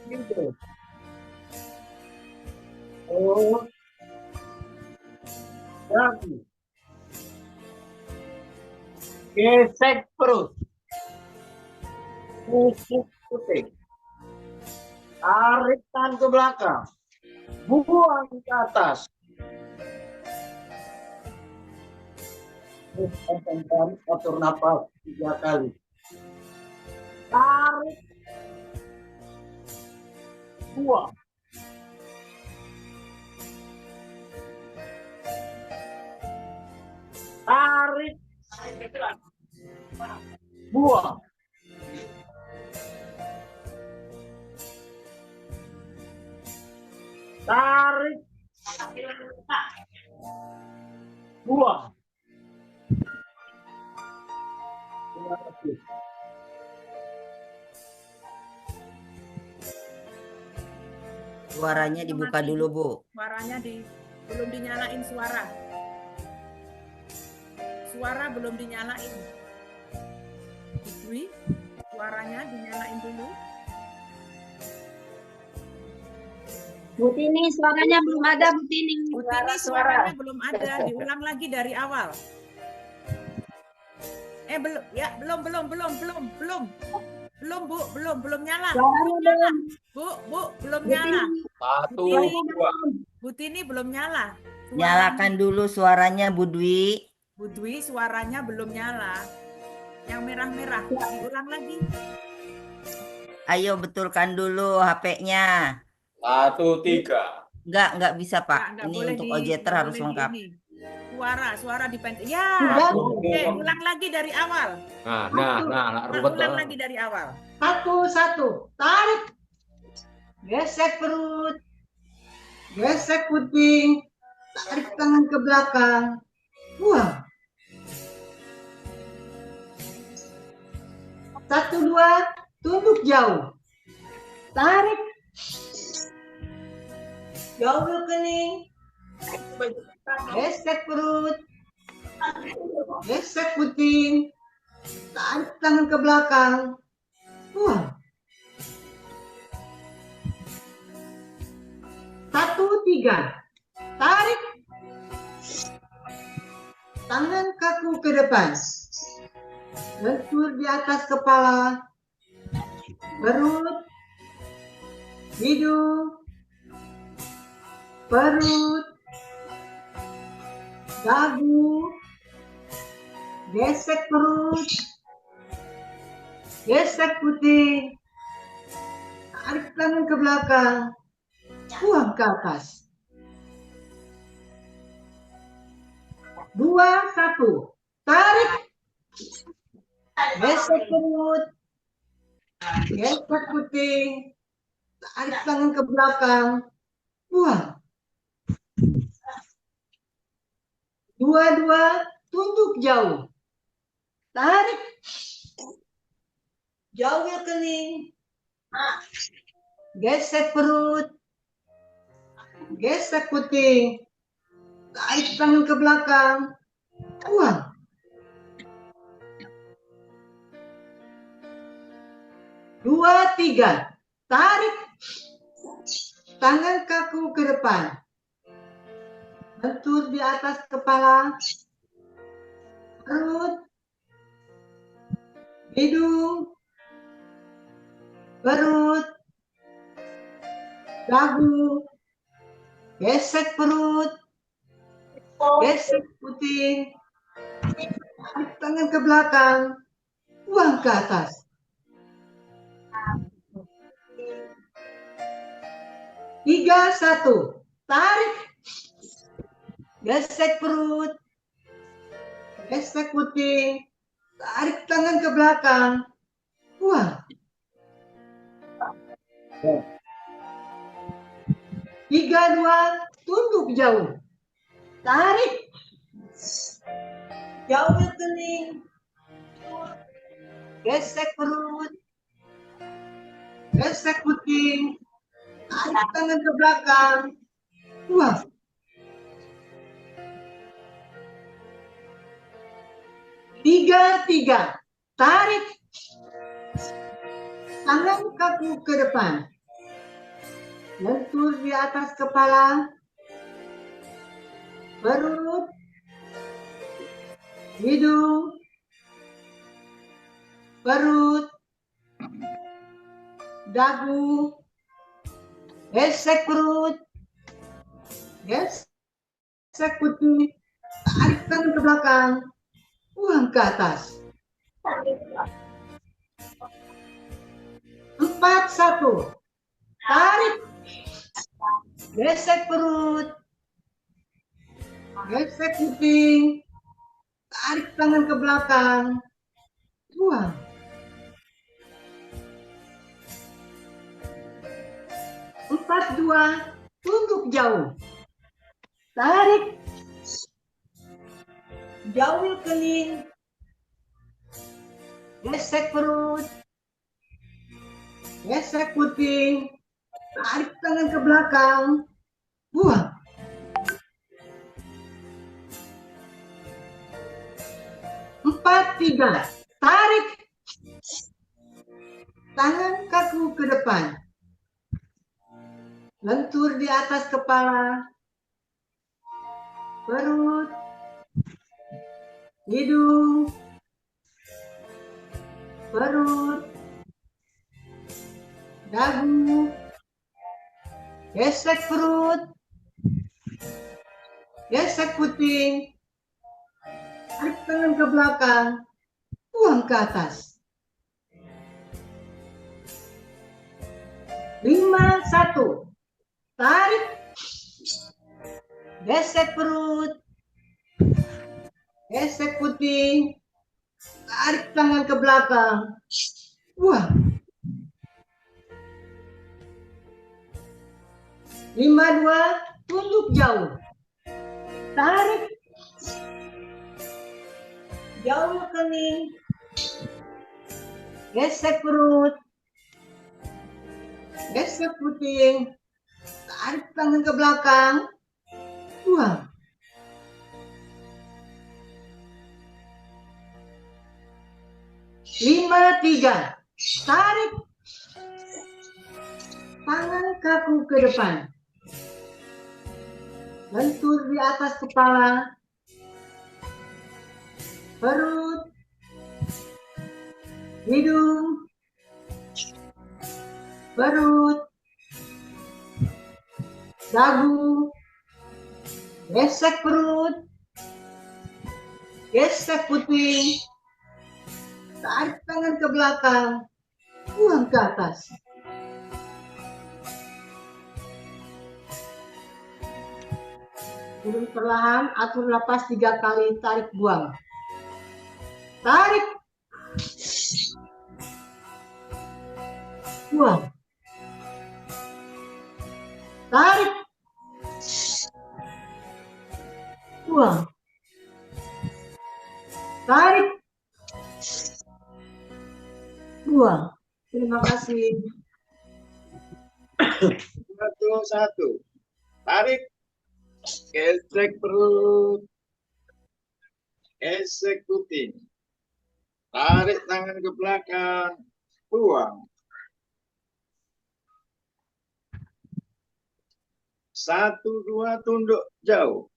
Hidung. Perut. Dagu. Gesek perut. Gesek putih. Tarik tangan ke belakang. Buang ke atas. Atur napas 3 kali. Tarik. Buang. Tarik. Buang. Tarik. Buang. Terima kasih. Suaranya dibuka dulu, Bu. Suaranya belum dinyalain suara. Suara belum dinyalain. Dwi, suaranya dinyalain dulu. Bu Tini, suaranya belum ada, Bu Tini. Bu Tini, suaranya belum ada. Diulang lagi dari awal. Belum, ya, belum, belum nyala. Belum nyala. Bu, belum nyala. Bu Tini belum nyala. Nyalakan dulu suaranya, Bu Dwi. Bu Dwi, suaranya belum nyala. Yang merah-merah, diulang lagi. Ayo betulkan dulu HP-nya. 1, 3. Enggak bisa, Pak. Nggak Ini boleh untuk di- OJT nggak harus boleh di lengkap. ini. Suara dipencet. Ya, oke, ulang lagi dari awal. Ulang lagi dari awal. 1-1. Tarik. Gesek perut. Gesek puting. Tarik tangan ke belakang. Buang. 1-2. Tunduk jauh. Tarik. Jauh kening. Gesek perut. Gesek puting. Tarik tangan ke belakang. Buang. 3. Tarik. Tangan kaku ke depan. Lentur di atas kepala. Perut. Hidung. Perut. Dagu. Gesek perut. Gesek putih. Tarik tangan ke belakang. Buang ke atas. 2, 1. Tarik. Gesek perut. Gesek putih. Tarik tangan ke belakang. Buang. 2, tunduk jauh. Tarik. Jauhnya kening. Gesek perut. Gesek putih. Tarik tangan ke belakang. Buang. 2, 3. Tarik. Tangan kaku ke depan. Lentur di atas kepala. Perut. Hidung. Perut. Dagu. Gesek perut. Gesek putih. Tarik tangan ke belakang. Buang ke atas. 3, 1. Tarik. Gesek perut. Gesek putih. Tarik tangan ke belakang. Buang. 3, 2. Tunduk jauh. Tarik. Jauhnya kening. Gesek perut. Gesek putih. Tarik tangan ke belakang. Buang. 3, 3. Tarik. Tangan kaku ke depan. Lentur di atas kepala. Perut. Hidung. Perut. Dagu. Gesek perut. Gesek putih. Tarik tangan ke belakang. Buang ke atas. 4, 1. Tarik. Gesek perut. Gesek putih. Tarik tangan ke belakang. Buang. 4, 2. Tunduk jauh. Tarik. Jauh kening. Gesek perut. Gesek putih. Tarik tangan ke belakang. Buang. 4, 3. Tarik. Tangan kaku ke depan. Lentur di atas kepala. Perut. Hidung. Perut. Dagu. Gesek perut. Gesek putih. Tarik tangan ke belakang. Buang ke atas. 5, 1. Tarik. Gesek perut. Gesek putih. Tarik tangan ke belakang. Buang. 5, 2. Tunduk jauh. Tarik. Jauh kening. Gesek perut. Gesek putih. Tarik tangan ke belakang. Buang. 5, 3. Tarik. Tangan kaku ke depan. lentur di atas kepala, perut, hidung, perut, dagu, gesek perut, gesek puting, tarik tangan ke belakang, buang ke atas. Turun perlahan, atur napas 3 kali, tarik buang. Tarik. Buang. Tarik. Buang. Tarik. Buang. Terima kasih. 1. Tarik. Gesek perut. Gesek puting. Tarik tangan ke belakang. Buang. 1, 2, tunduk jauh.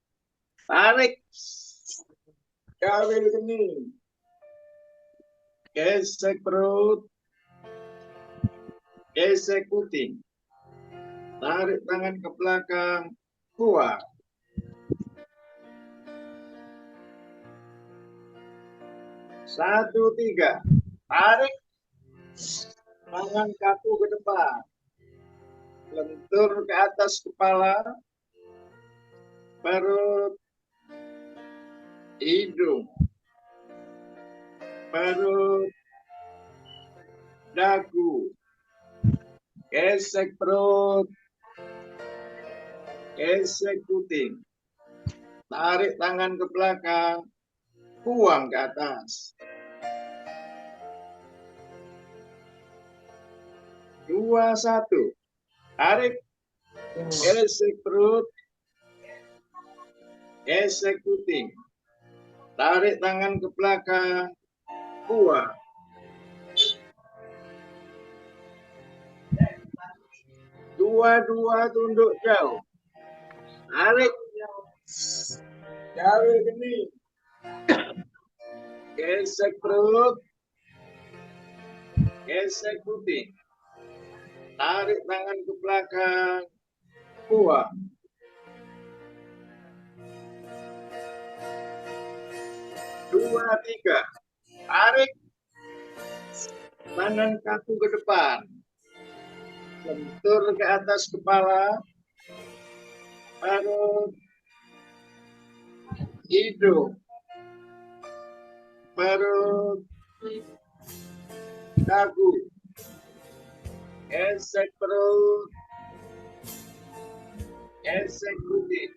Tarik. Kawil kening. Gesek perut. Gesek puting. Tarik tangan ke belakang. Buang. 1, 3. Tarik. Tangan kaku ke depan. Lentur ke atas kepala. Perut. Hidung. Perut. Dagu. Gesek perut. Gesek puting. Tarik tangan ke belakang. Buang ke atas. 2, 1. Tarik. Gesek perut. Gesek puting. Tarik tangan ke belakang. Buang. 2, tunduk jauh. Tarik. Kawil kening. Gesek perut. Gesek puting. Tarik tangan ke belakang. Buang. 2, 3. Tarik. Tangan kaku ke depan. Lentur ke atas kepala. Perut. Hidung. Perut. Dagu. Gesek perut. Gesek puting.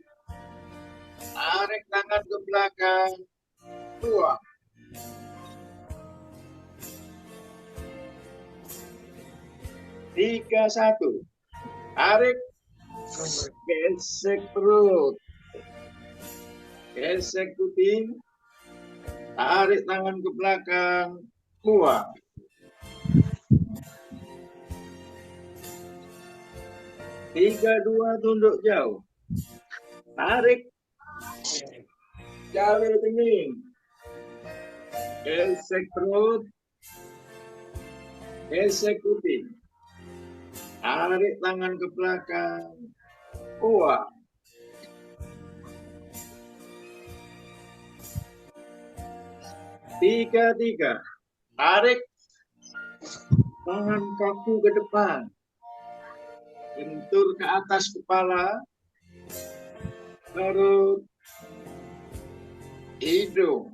Tarik tangan ke belakang. Buang. 3, 1. Tarik. Gesek perut. Gesek puting. Tarik tangan ke belakang. Buang. 3, 2, tunduk jauh. Tarik. Kawil kening. Gesek perut. Gesek puting. Tarik tangan ke belakang. Buang. 3, 3. Tarik. Tangan kaku ke depan. Lentur ke atas kepala. Perut. Hidung.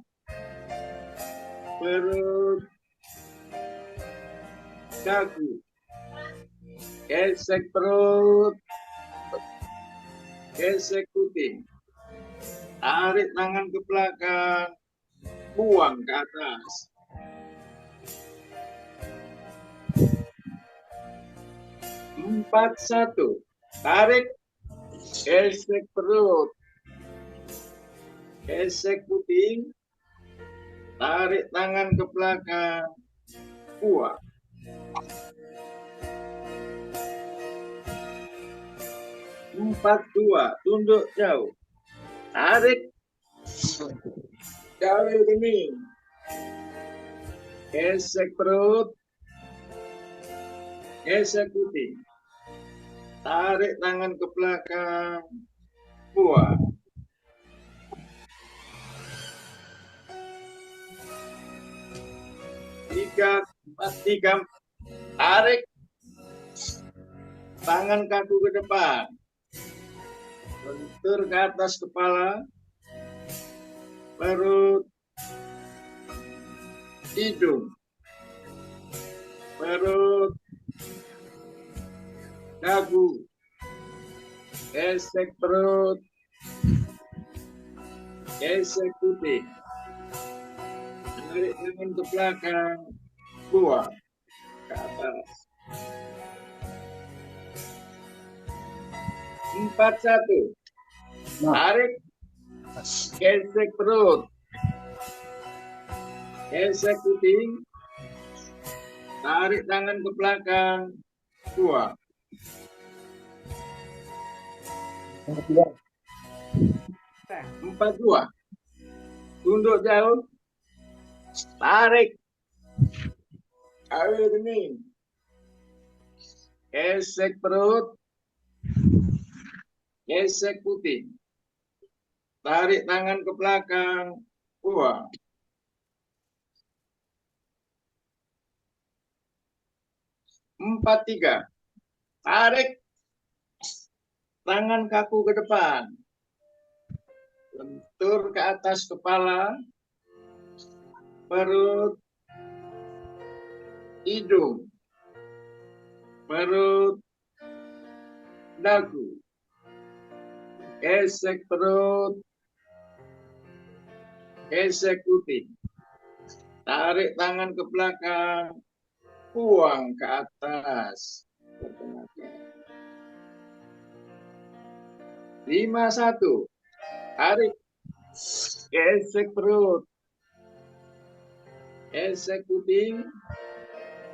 Perut. Dagu. Gesek perut. Gesek puting. Tarik tangan ke belakang. Buang ke atas. 4, 1. Tarik. Gesek perut. Gesek puting. Tarik tangan ke belakang. Buang. 5, 42, tunduk jauh. Tarik. Jauh kening. Gesek perut. Gesek putih. Tarik tangan ke belakang. Buang. Tiga, 4, 3. Tarik. Tangan kaku ke depan. Bentur ke atas kepala. Perut. Hidung. Perut. Dagu. Gesek perut. Gesek putih. Tarik tangan ke belakang. Buang ke atas. 41. Tarik. Gesek perut. Gesek putih. Tarik tangan ke belakang. Buang. 42. Tunduk jauh. Tarik. Jauh kening. Gesek perut. Gesek putih. Tarik tangan ke belakang. Buang. 43. Tarik. Tangan kaku ke depan. Lentur ke atas kepala. Perut. Hidung. Perut. Dagu. Gesek perut. Gesek putih. Tarik tangan ke belakang. Buang ke atas. 51. Tarik. Gesek perut. Gesek putih.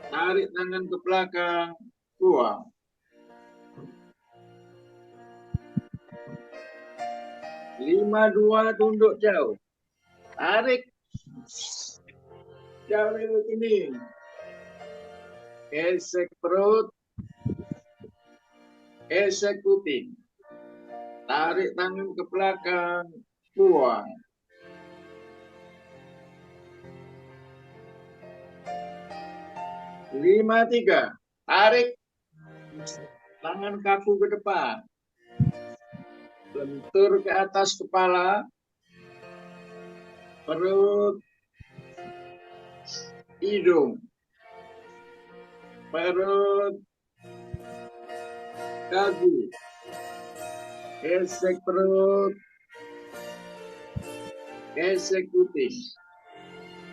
Tarik tangan ke belakang. Buang. 52. Tunduk jauh. Tarik. Jauh ini. Gesek perut. Gesek putih. Tarik tangan ke belakang. Buang. 53. Tarik. Tangan kaku ke depan. Lentur ke atas kepala. Perut. Hidung. Perut. Dagu. Gesek perut. Gesek putih.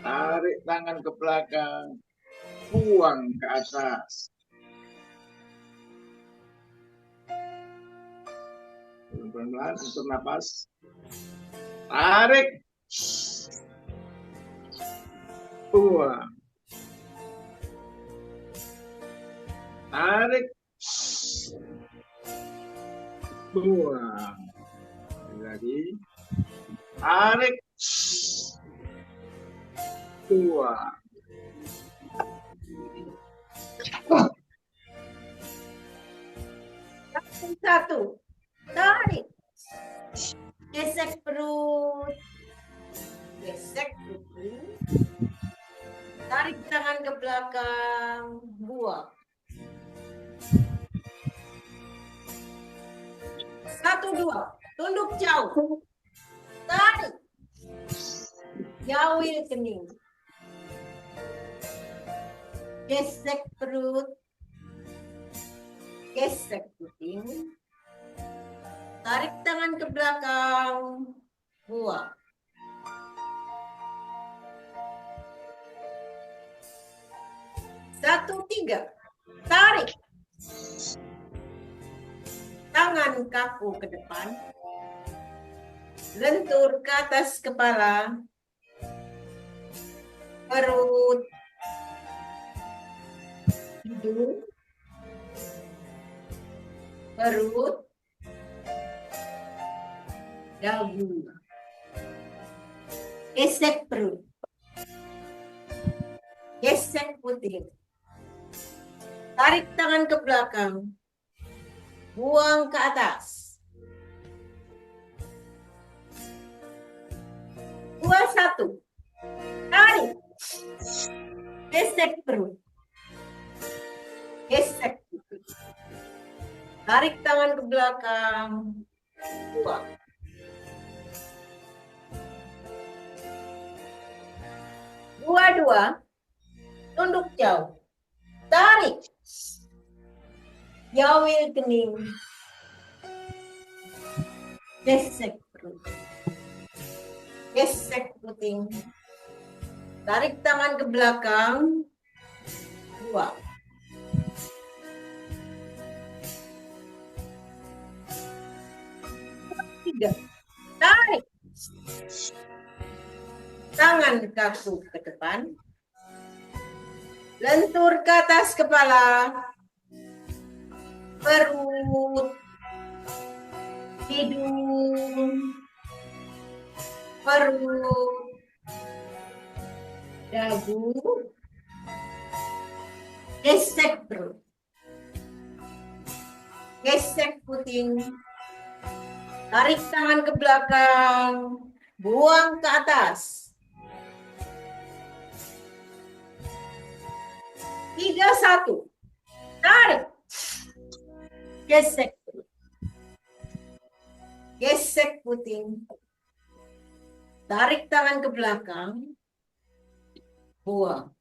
Tarik tangan ke belakang. Buang ke atas. Pelan-pelan atur napas. Tarik. Buang. Tarik. Buang. Lagi. Tarik. Buang. Satu. Tarik. Gesek perut. Gesek perut. Tarik tangan ke belakang. Buang. 1, 2. Tunduk jauh. Tarik. Jauhi kening. Gesek perut. Gesek putih. Tarik tangan ke belakang. Buang. 1, 3. Tarik. Tangan kaku ke depan. Lentur ke atas kepala. Perut. Hidung. Perut. dagu, gesek perut, gesek puting, tarik tangan ke belakang, buang ke atas. 21, tarik, gesek perut, gesek puting, tarik tangan ke belakang, buang. 22, tunduk jauh, tarik, jauhil kening, gesek perut, gesek puting, tarik tangan ke belakang, buang. 3, tarik, tangan kaku ke depan, lentur ke atas kepala, perut, hidung, perut, dagu, gesek perut, gesek puting, tarik tangan ke belakang, buang ke atas. 31, tarik, gesek perut, gesek puting, tarik tangan ke belakang, buang.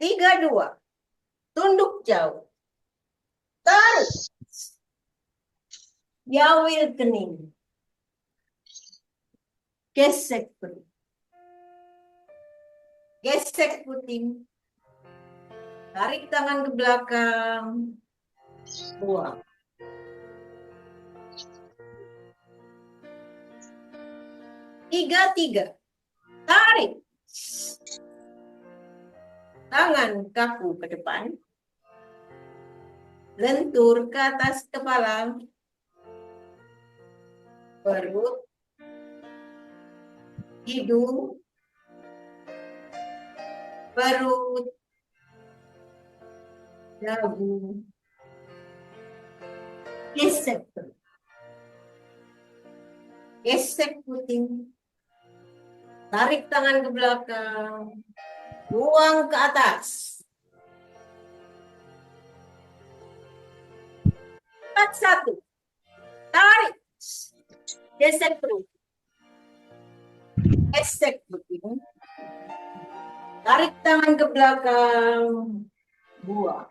32, tunduk jauh, tarik, jauhil kening, gesek perut, gesek puting, tarik tangan ke belakang, buang. 33, tarik, tangan kaku ke depan, lentur ke atas kepala, perut, hidung, perut, dagu, gesek perut, gesek puting, tarik tangan ke belakang, buang ke atas. 41, tarik, gesek perut, gesek puting, tarik tangan ke belakang, buang.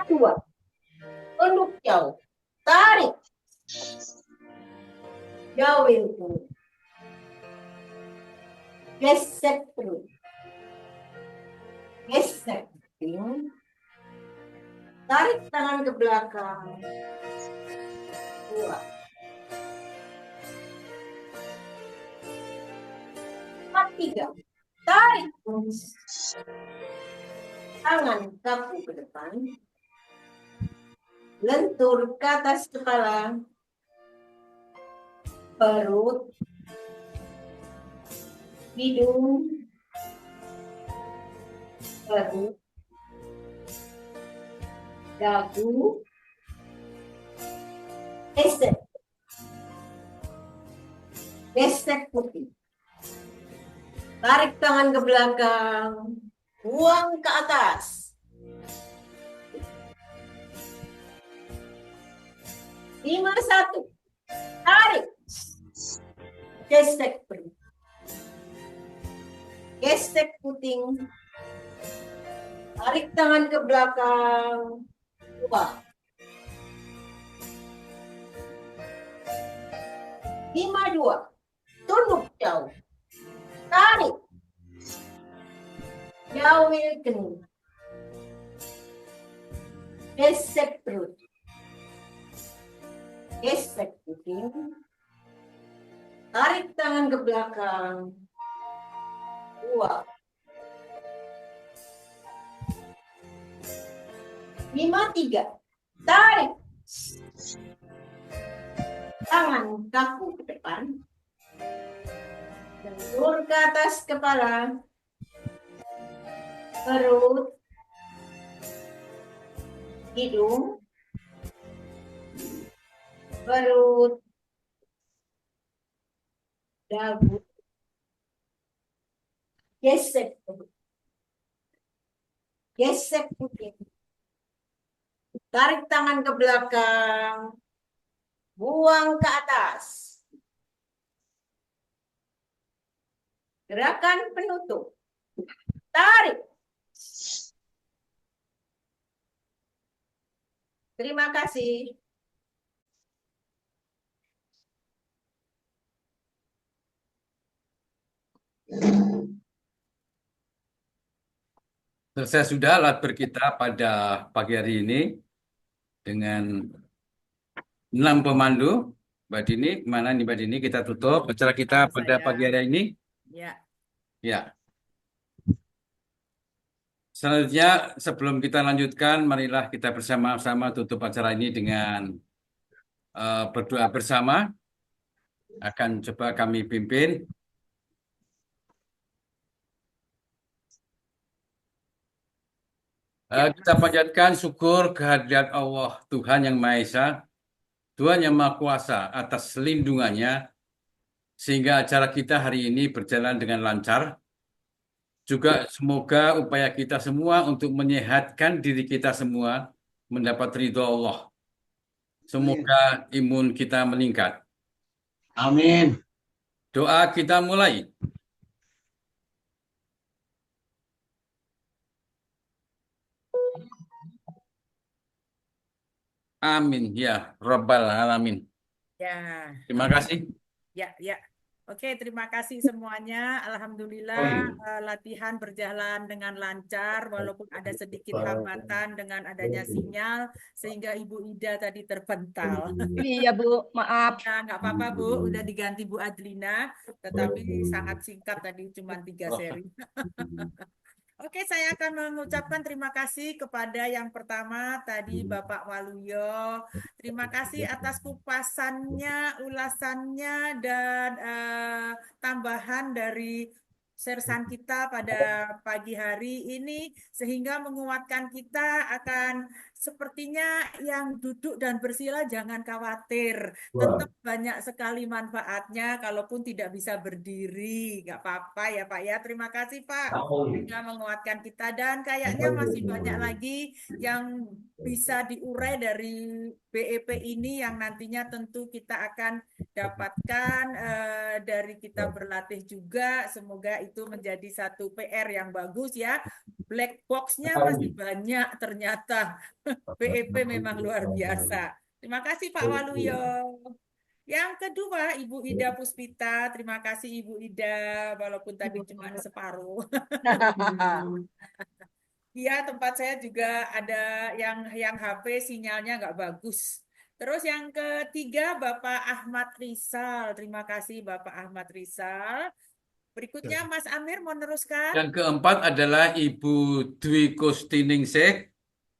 42, tunduk jauh, tarik, jauhil perut, gesek perut, gesek puting, tarik tangan ke belakang, buang. 43, tarik, tangan kaku ke depan, lentur ke atas kepala, perut, hidung, perut, dagu, gesek, gesek putih, tarik tangan ke belakang, buang ke atas. 51, tarik, gesek perut, gesek puting, tarik tangan ke belakang, buang. 52, tunduk jauh, tarik, jauhil kening, gesek perut, gesek puting, tarik tangan ke belakang, buang. 5-3. Tarik. Tangan kaku ke depan. Dan turun ke atas kepala. Perut. Hidung. Perut. Dagu. Gesek. Gesek mungkin. Tarik tangan ke belakang. Buang ke atas. Gerakan penutup. Tarik. Terima kasih. Selesai sudah latber kita pada pagi hari ini dengan 6 pemandu. Mbak Dini, mana nih Mbak Dini? Kita tutup acara kita pada pagi hari ini. Ya. Ya. Selanjutnya, sebelum kita lanjutkan, marilah kita bersama-sama tutup acara ini dengan berdoa bersama. Akan coba kami pimpin. Kita panjatkan syukur kehadirat Allah, Tuhan Yang Maha Esa, Tuhan Yang Maha Kuasa atas lindungannya, sehingga acara kita hari ini berjalan dengan lancar. Juga semoga upaya kita semua untuk menyehatkan diri kita semua mendapat ridho Allah. Semoga imun kita meningkat. Amin. Doa kita mulai. Amin ya Rabbal Alamin. Ya. Terima kasih. Ya, ya. Oke, terima kasih semuanya. Alhamdulillah latihan berjalan dengan lancar walaupun ada sedikit hambatan dengan adanya sinyal sehingga Ibu Ida tadi terpental. Iya Bu, maaf. Nah, nggak apa-apa Bu, udah diganti Bu Adlina, tetapi sangat singkat tadi cuma 3 seri. Oke, saya akan mengucapkan terima kasih kepada yang pertama tadi Bapak Waluyo. Terima kasih atas kupasannya, ulasannya, dan tambahan dari sersan kita pada pagi hari ini sehingga menguatkan kita akan sepertinya yang duduk dan bersila jangan khawatir. Tetap banyak sekali manfaatnya kalaupun tidak bisa berdiri. Nggak apa-apa ya Pak ya. Terima kasih Pak. Sehingga menguatkan kita dan kayaknya masih banyak lagi yang bisa diurai dari BEP ini yang nantinya tentu kita akan dapatkan dari kita berlatih juga. Semoga itu menjadi satu PR yang bagus ya. Black box-nya masih banyak ternyata. BEP memang luar biasa. Terima kasih Pak Waluyo. Yang kedua, Ibu Ida Puspita. Terima kasih Ibu Ida, walaupun tadi cuma separuh. Iya, tempat saya juga ada yang HP sinyalnya nggak bagus. Terus yang ketiga, Bapak Ahmad Rizal. Terima kasih Bapak Ahmad Rizal. Berikutnya Mas Amir mau meneruskan. Yang keempat adalah Ibu Dwi Kustiningsih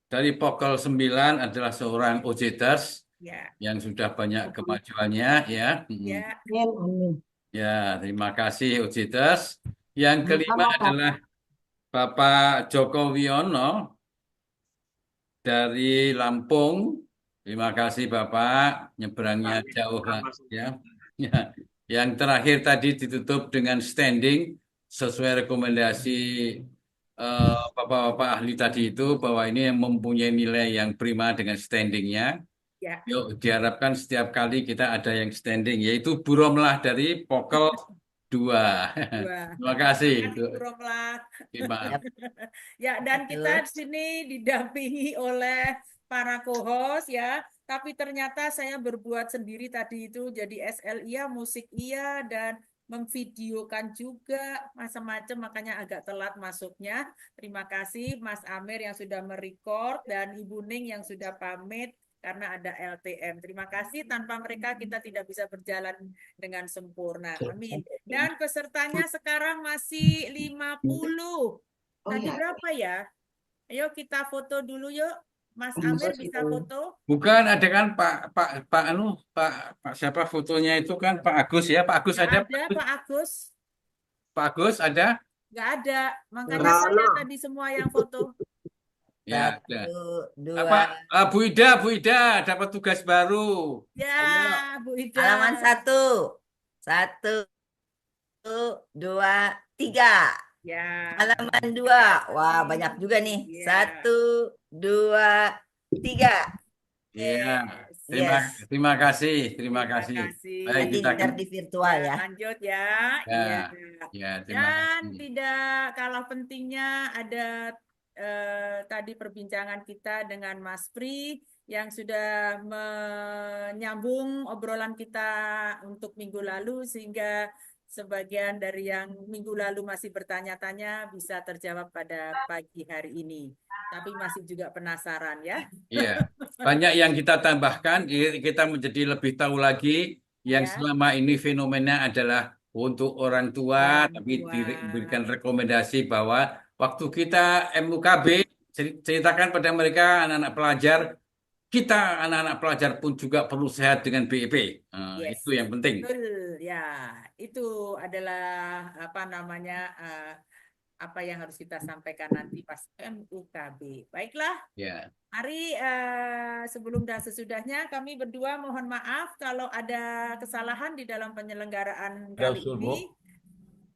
dari Pokol 9 adalah seorang OJTers Ya. yang sudah banyak kemajuannya ya. Ya. Ya, terima kasih OJTers. Yang kelima adalah Bapak Joko Wiono dari Lampung. Terima kasih Bapak, nyebrangnya jauh ya. Ya. Yang terakhir tadi ditutup dengan standing sesuai rekomendasi Bapak-bapak ahli tadi itu bahwa ini yang mempunyai nilai yang prima dengan standingnya. Ya. Yuk diharapkan setiap kali kita ada yang standing, yaitu Bu Romlah dari Pokol 2. Terima kasih. Bu Romlah. Maaf. Ya, dan kita di sini didampingi oleh para co-host ya. Tapi ternyata saya berbuat sendiri tadi itu jadi SL iya, musik iya, dan memvideokan juga macam-macam makanya agak telat masuknya. Terima kasih Mas Amir yang sudah merecord dan Ibu Ning yang sudah pamit karena ada LTM. Terima kasih, tanpa mereka kita tidak bisa berjalan dengan sempurna. Amin. Dan pesertanya sekarang masih 50. Tadi berapa ya? Ayo kita foto dulu yuk. Mas Amir bisa foto? Bukan, ada kan Pak siapa fotonya itu kan Pak Agus ya. Pak Agus Nggak ada, ada Pak Agus. Pak Agus ada. Nggak ada. Makanya saya tadi semua yang foto. Ya, ada. Satu, Apa? dua. Bu Ida dapat tugas baru. Ya, Ayo. Bu Ida. Halaman 1. 1, 2, 3. Ya. Halaman 2. Wah, banyak juga nih. Ya. 1, 2, 3. Iya. Yes. Terima kasih. Terima kasih. Baik, Nanti kita ntar di virtual ya. Lanjut ya. Ya. Iya. Ya, terima Dan kasih. tidak kalah pentingnya ada tadi perbincangan kita dengan Mas Pri yang sudah menyambung obrolan kita untuk minggu lalu sehingga sebagian dari yang minggu lalu masih bertanya-tanya bisa terjawab pada pagi hari ini. Tapi masih juga penasaran ya. Iya. Banyak yang kita tambahkan, kita menjadi lebih tahu lagi yang Ya. selama ini fenomena adalah untuk orang tua, tapi diberikan rekomendasi bahwa waktu kita MUKB, ceritakan pada mereka anak-anak pelajar, kita anak-anak pelajar pun juga perlu sehat dengan BIP. Yes. Itu yang penting. Betul, ya. Itu adalah apa namanya apa yang harus kita sampaikan nanti pas MUKB. Baiklah. Ya. Mari sebelum dan sesudahnya kami berdua mohon maaf kalau ada kesalahan di dalam penyelenggaraan kali ini.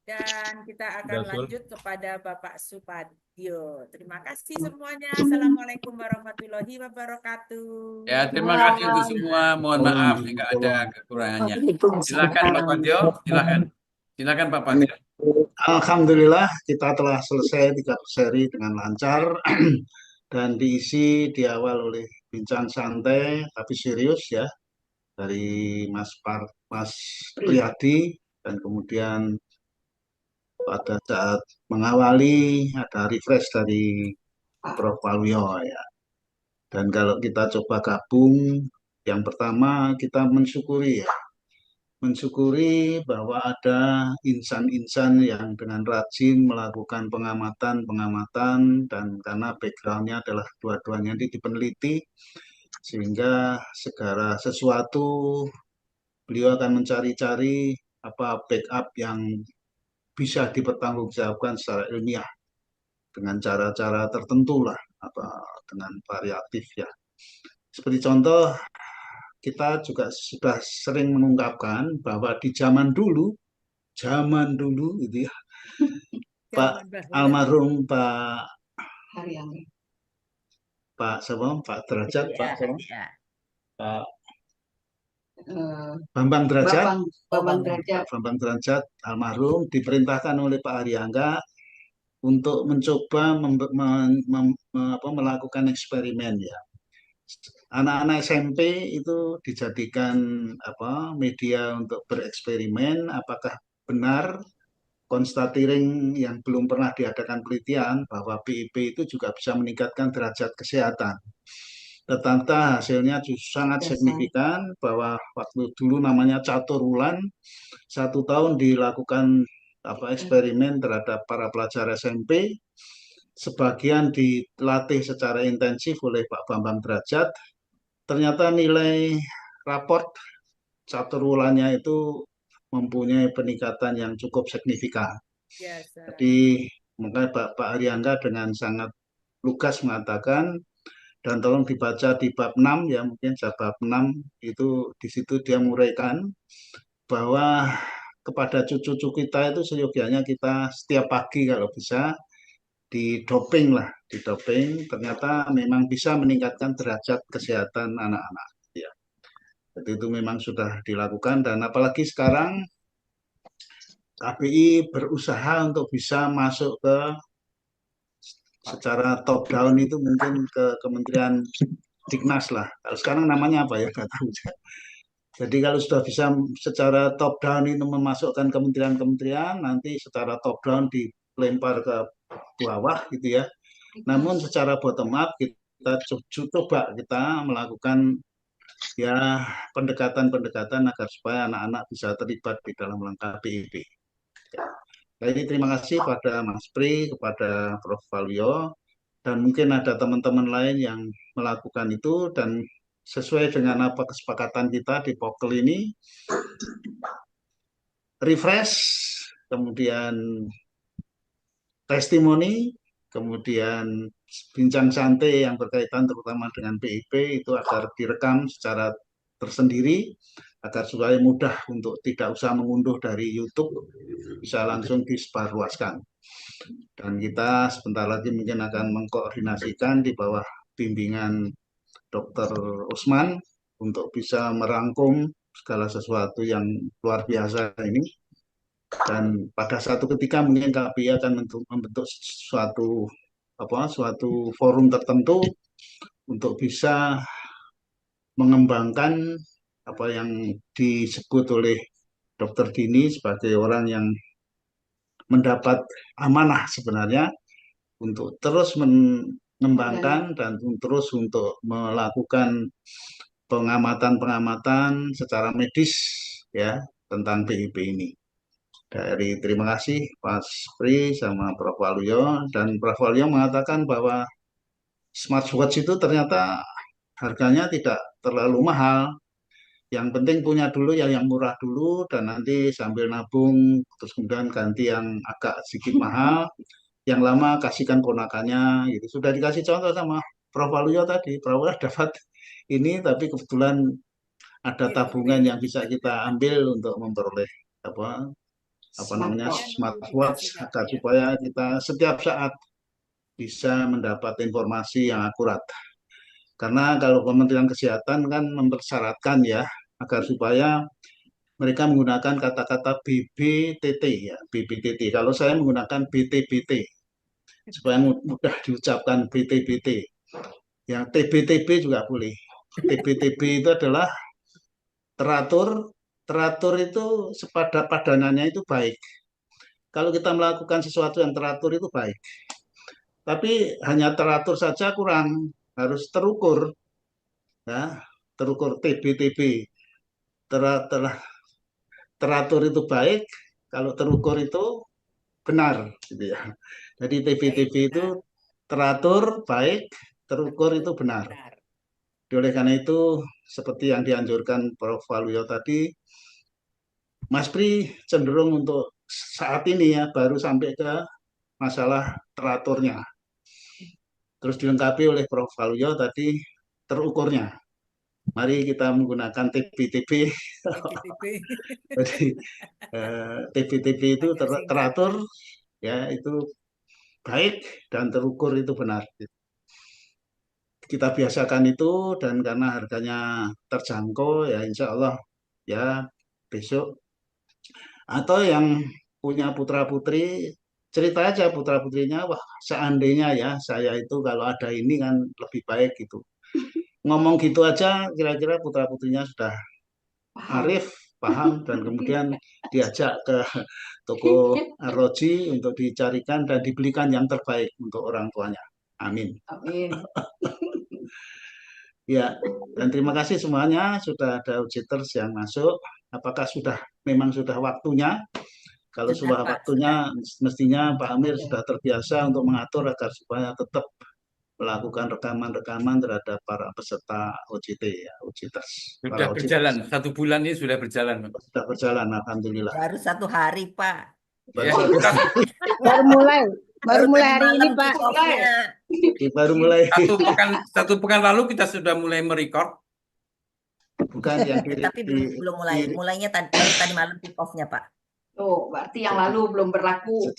Dan kita akan lanjut kepada Bapak Supadio. Terima kasih semuanya. Assalamualaikum warahmatullahi wabarakatuh. Ya, terima kasih untuk semua. Mohon maaf jika ada kekurangannya. Silakan Pak Padio, silakan Pak Padio. Alhamdulillah kita telah selesai 3 seri dengan lancar dan diisi di awal oleh bincang santai tapi serius ya dari Mas Priyadi, dan kemudian pada saat mengawali ada refresh dari Prof. Waluyo ya. Dan kalau kita coba gabung, yang pertama kita mensyukuri ya, mensyukuri bahwa ada insan-insan yang dengan rajin melakukan pengamatan dan karena backgroundnya adalah dua-duanya ini peneliti, sehingga segala sesuatu beliau akan mencari-cari apa backup yang bisa dipertanggungjawabkan secara ilmiah dengan cara-cara tertentu lah, apa dengan variatif ya. Seperti contoh, kita juga sudah sering mengungkapkan bahwa di zaman dulu gitu ya, Pak almarhum Pak Derajat, Pak Bambang Derajat almarhum diperintahkan oleh Pak Haryangga untuk mencoba melakukan eksperimen ya. Anak-anak SMP itu dijadikan media untuk bereksperimen, apakah benar konstatiring yang belum pernah diadakan penelitian bahwa BIP itu juga bisa meningkatkan derajat kesehatan. Ternyata hasilnya sangat signifikan bahwa waktu dulu namanya catur wulan, 1 tahun dilakukan eksperimen terhadap para pelajar SMP, sebagian dilatih secara intensif oleh Pak Bambang Derajat, ternyata nilai raport catur wulannya itu mempunyai peningkatan yang cukup signifikan. Yes, Jadi makanya Pak Haryangga dengan sangat lugas mengatakan, dan tolong dibaca di bab 6 ya, mungkin bab 6 itu di situ dia menguraikan bahwa kepada cucu-cucu kita itu seyogianya kita setiap pagi kalau bisa didoping, ternyata memang bisa meningkatkan derajat kesehatan anak-anak ya. Jadi itu memang sudah dilakukan, dan apalagi sekarang KPI berusaha untuk bisa masuk ke secara top down, itu mungkin ke Kementerian Dignas lah. Kalau sekarang namanya apa ya, nggak tahu. Jadi kalau sudah bisa secara top down itu memasukkan kementerian-kementerian, nanti secara top down dilempar ke bawah gitu ya. Namun secara bottom up kita coba kita melakukan ya pendekatan-pendekatan agar supaya anak-anak bisa terlibat di dalam langkah BIP. Jadi terima kasih pada Mas Pri, kepada Prof. Waluyo. dan mungkin ada teman-teman lain yang melakukan itu, dan sesuai dengan apa kesepakatan kita di Pokel ini, refresh, kemudian testimoni, kemudian bincang santai yang berkaitan terutama dengan PIP itu agar direkam secara tersendiri, agar supaya mudah untuk tidak usah mengunduh dari YouTube, bisa langsung disebarluaskan. Dan kita sebentar lagi mungkin akan mengkoordinasikan di bawah bimbingan Dr. Usman untuk bisa merangkum segala sesuatu yang luar biasa ini. Dan pada satu ketika mungkin KPI akan membentuk suatu forum tertentu untuk bisa mengembangkan apa yang disebut oleh Dr. Dini sebagai orang yang mendapat amanah sebenarnya untuk terus mengembangkan dan terus untuk melakukan pengamatan-pengamatan secara medis ya tentang PIP ini. Terima kasih Pak Pri sama Prof. Waluyo, dan Prof. Waluyo mengatakan bahwa smartwatch itu ternyata harganya tidak terlalu mahal. Yang penting punya dulu yang murah dulu, dan nanti sambil nabung terus kemudian ganti yang agak sedikit mahal, yang lama kasihkan ponakannya gitu. Sudah dikasih contoh sama Prof. Waluyo tadi, Prof. Waluyo dapat ini tapi kebetulan ada tabungan yang bisa kita ambil untuk memperoleh smartwatch agar supaya kita setiap saat bisa mendapat informasi yang akurat. Karena kalau Kementerian Kesehatan kan mempersyaratkan ya agar supaya mereka menggunakan kata-kata BBTT ya, BBTT. Kalau saya menggunakan BTBT supaya mudah diucapkan BTBT. Yang TBTB juga boleh. TBTB itu adalah teratur. Teratur itu padanannya itu baik. Kalau kita melakukan sesuatu yang teratur itu baik. Tapi hanya teratur saja kurang, harus terukur. Ya, terukur TBTB. Teratur itu baik, kalau terukur itu benar gitu ya. Jadi TBTB itu teratur baik, terukur itu benar. Oleh karena itu, seperti yang dianjurkan Prof. Waluyo tadi, Mas Pri cenderung untuk saat ini ya baru sampai ke masalah teraturnya. Terus dilengkapi oleh Prof. Waluyo tadi terukurnya. Mari kita menggunakan TBTB. Jadi TBTB itu teratur ya itu baik dan terukur itu benar. Kita biasakan itu, dan karena harganya terjangkau ya insya Allah ya besok. Atau yang punya putra-putri, cerita aja putra-putrinya, wah seandainya ya saya itu kalau ada ini kan lebih baik gitu. Ngomong gitu aja kira-kira putra-putrinya sudah arif, paham, dan kemudian diajak ke toko arloji untuk dicarikan dan dibelikan yang terbaik untuk orang tuanya. Amin. Amin. Ya, dan terima kasih semuanya sudah ada ujiers yang masuk. Apakah memang sudah waktunya? Kalau sudah waktunya, mestinya Pak Amir sudah terbiasa untuk mengatur agar supaya tetap melakukan rekaman-rekaman terhadap para peserta OJT ya, ujiers. Sudah berjalan, 1 bulan ini sudah berjalan. Sudah berjalan, alhamdulillah. Baru 1 hari, Pak. Baru mulai hari ini, Pak. Baru mulai. Satu pekan lalu kita sudah mulai merecord. Bukan yang tapi belum mulai. Mulainya tadi malam kick off-nya, Pak. Tuh, berarti yang lalu belum berlaku.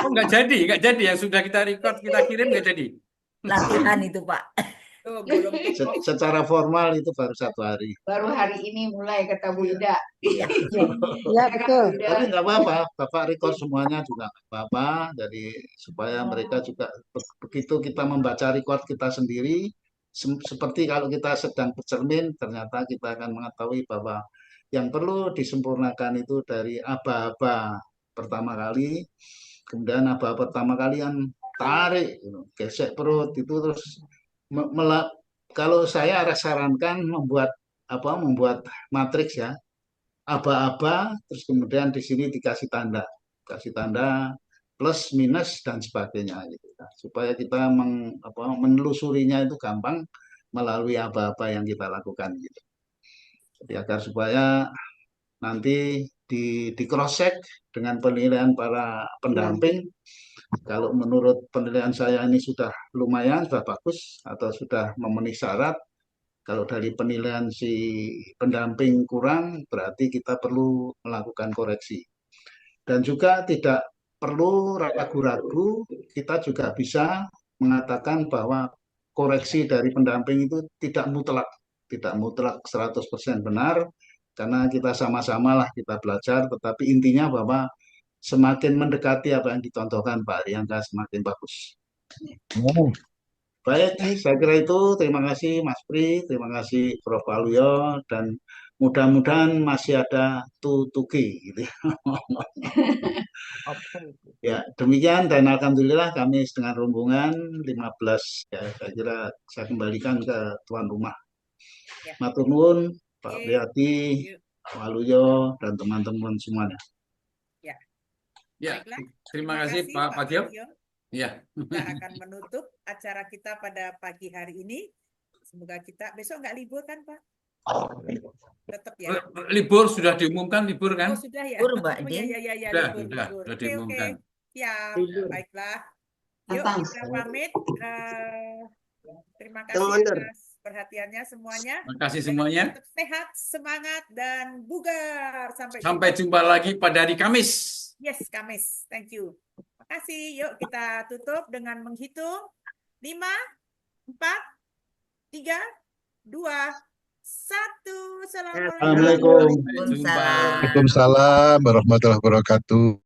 Oh, nggak jadi. Yang sudah kita record, kita kirim nggak jadi. Latihan itu, Pak. Secara formal itu baru 1 hari. Baru hari ini mulai kata Bu Ida. Iya, betul. Tapi nggak apa-apa, Bapak record semuanya juga nggak apa-apa. Jadi supaya mereka juga begitu kita membaca record kita sendiri, seperti kalau kita sedang bercermin, ternyata kita akan mengetahui bahwa yang perlu disempurnakan itu dari aba-aba pertama kali, kemudian aba-aba pertama kali yang tarik, gesek perut itu terus. Kalau saya sarankan membuat matriks ya, aba-aba, terus kemudian di sini dikasih tanda, plus minus dan sebagainya gitu. Supaya kita menelusurinya itu gampang melalui apa-apa yang kita lakukan gitu. Jadi agar supaya nanti di cross check dengan penilaian para pendamping. Kalau menurut penilaian saya ini sudah lumayan, sudah bagus atau sudah memenuhi syarat. Kalau dari penilaian si pendamping kurang, berarti kita perlu melakukan koreksi. Dan juga tidak perlu ragu-ragu, kita juga bisa mengatakan bahwa koreksi dari pendamping itu tidak mutlak 100% benar, karena kita sama-sama lah kita belajar, tetapi intinya bahwa semakin mendekati apa yang dicontohkan Pak Arianka semakin bagus. Baik, saya kira itu. Terima kasih Mas Pri, terima kasih Prof. Waluyo, dan mudah-mudahan masih ada tutuki gitu. Ya, demikian dan alhamdulillah kami dengan rombongan 15 ya, saya kira saya kembalikan ke tuan rumah. Matur nuwun Pak Priati, Pak Waluyo, dan teman-teman semuanya. Ya, Baiklah, terima kasih Pak Patio. Ya. Kita akan menutup acara kita pada pagi hari ini. Semoga kita besok nggak libur kan Pak? Tetap ya. Libur sudah diumumkan libur kan? Oh sudah ya. Libur, Mbak Oh Din. ya Sudah libur. Oke, diumumkan. Siap. Baiklah. Yuk Datang. kita pamit. Terima kasih Tunggu mundur. atas perhatiannya semuanya. Terima kasih semuanya. Tetap sehat, semangat, dan bugar. Sampai jumpa lagi pada hari Kamis. Yes, Kamis. Thank you. Terima kasih. Yuk kita tutup dengan menghitung 5, 4, 3, 2, 1. Assalamualaikum. Assalamualaikum. Waalaikumsalam. Waalaikumsalam warahmatullahi wabarakatuh.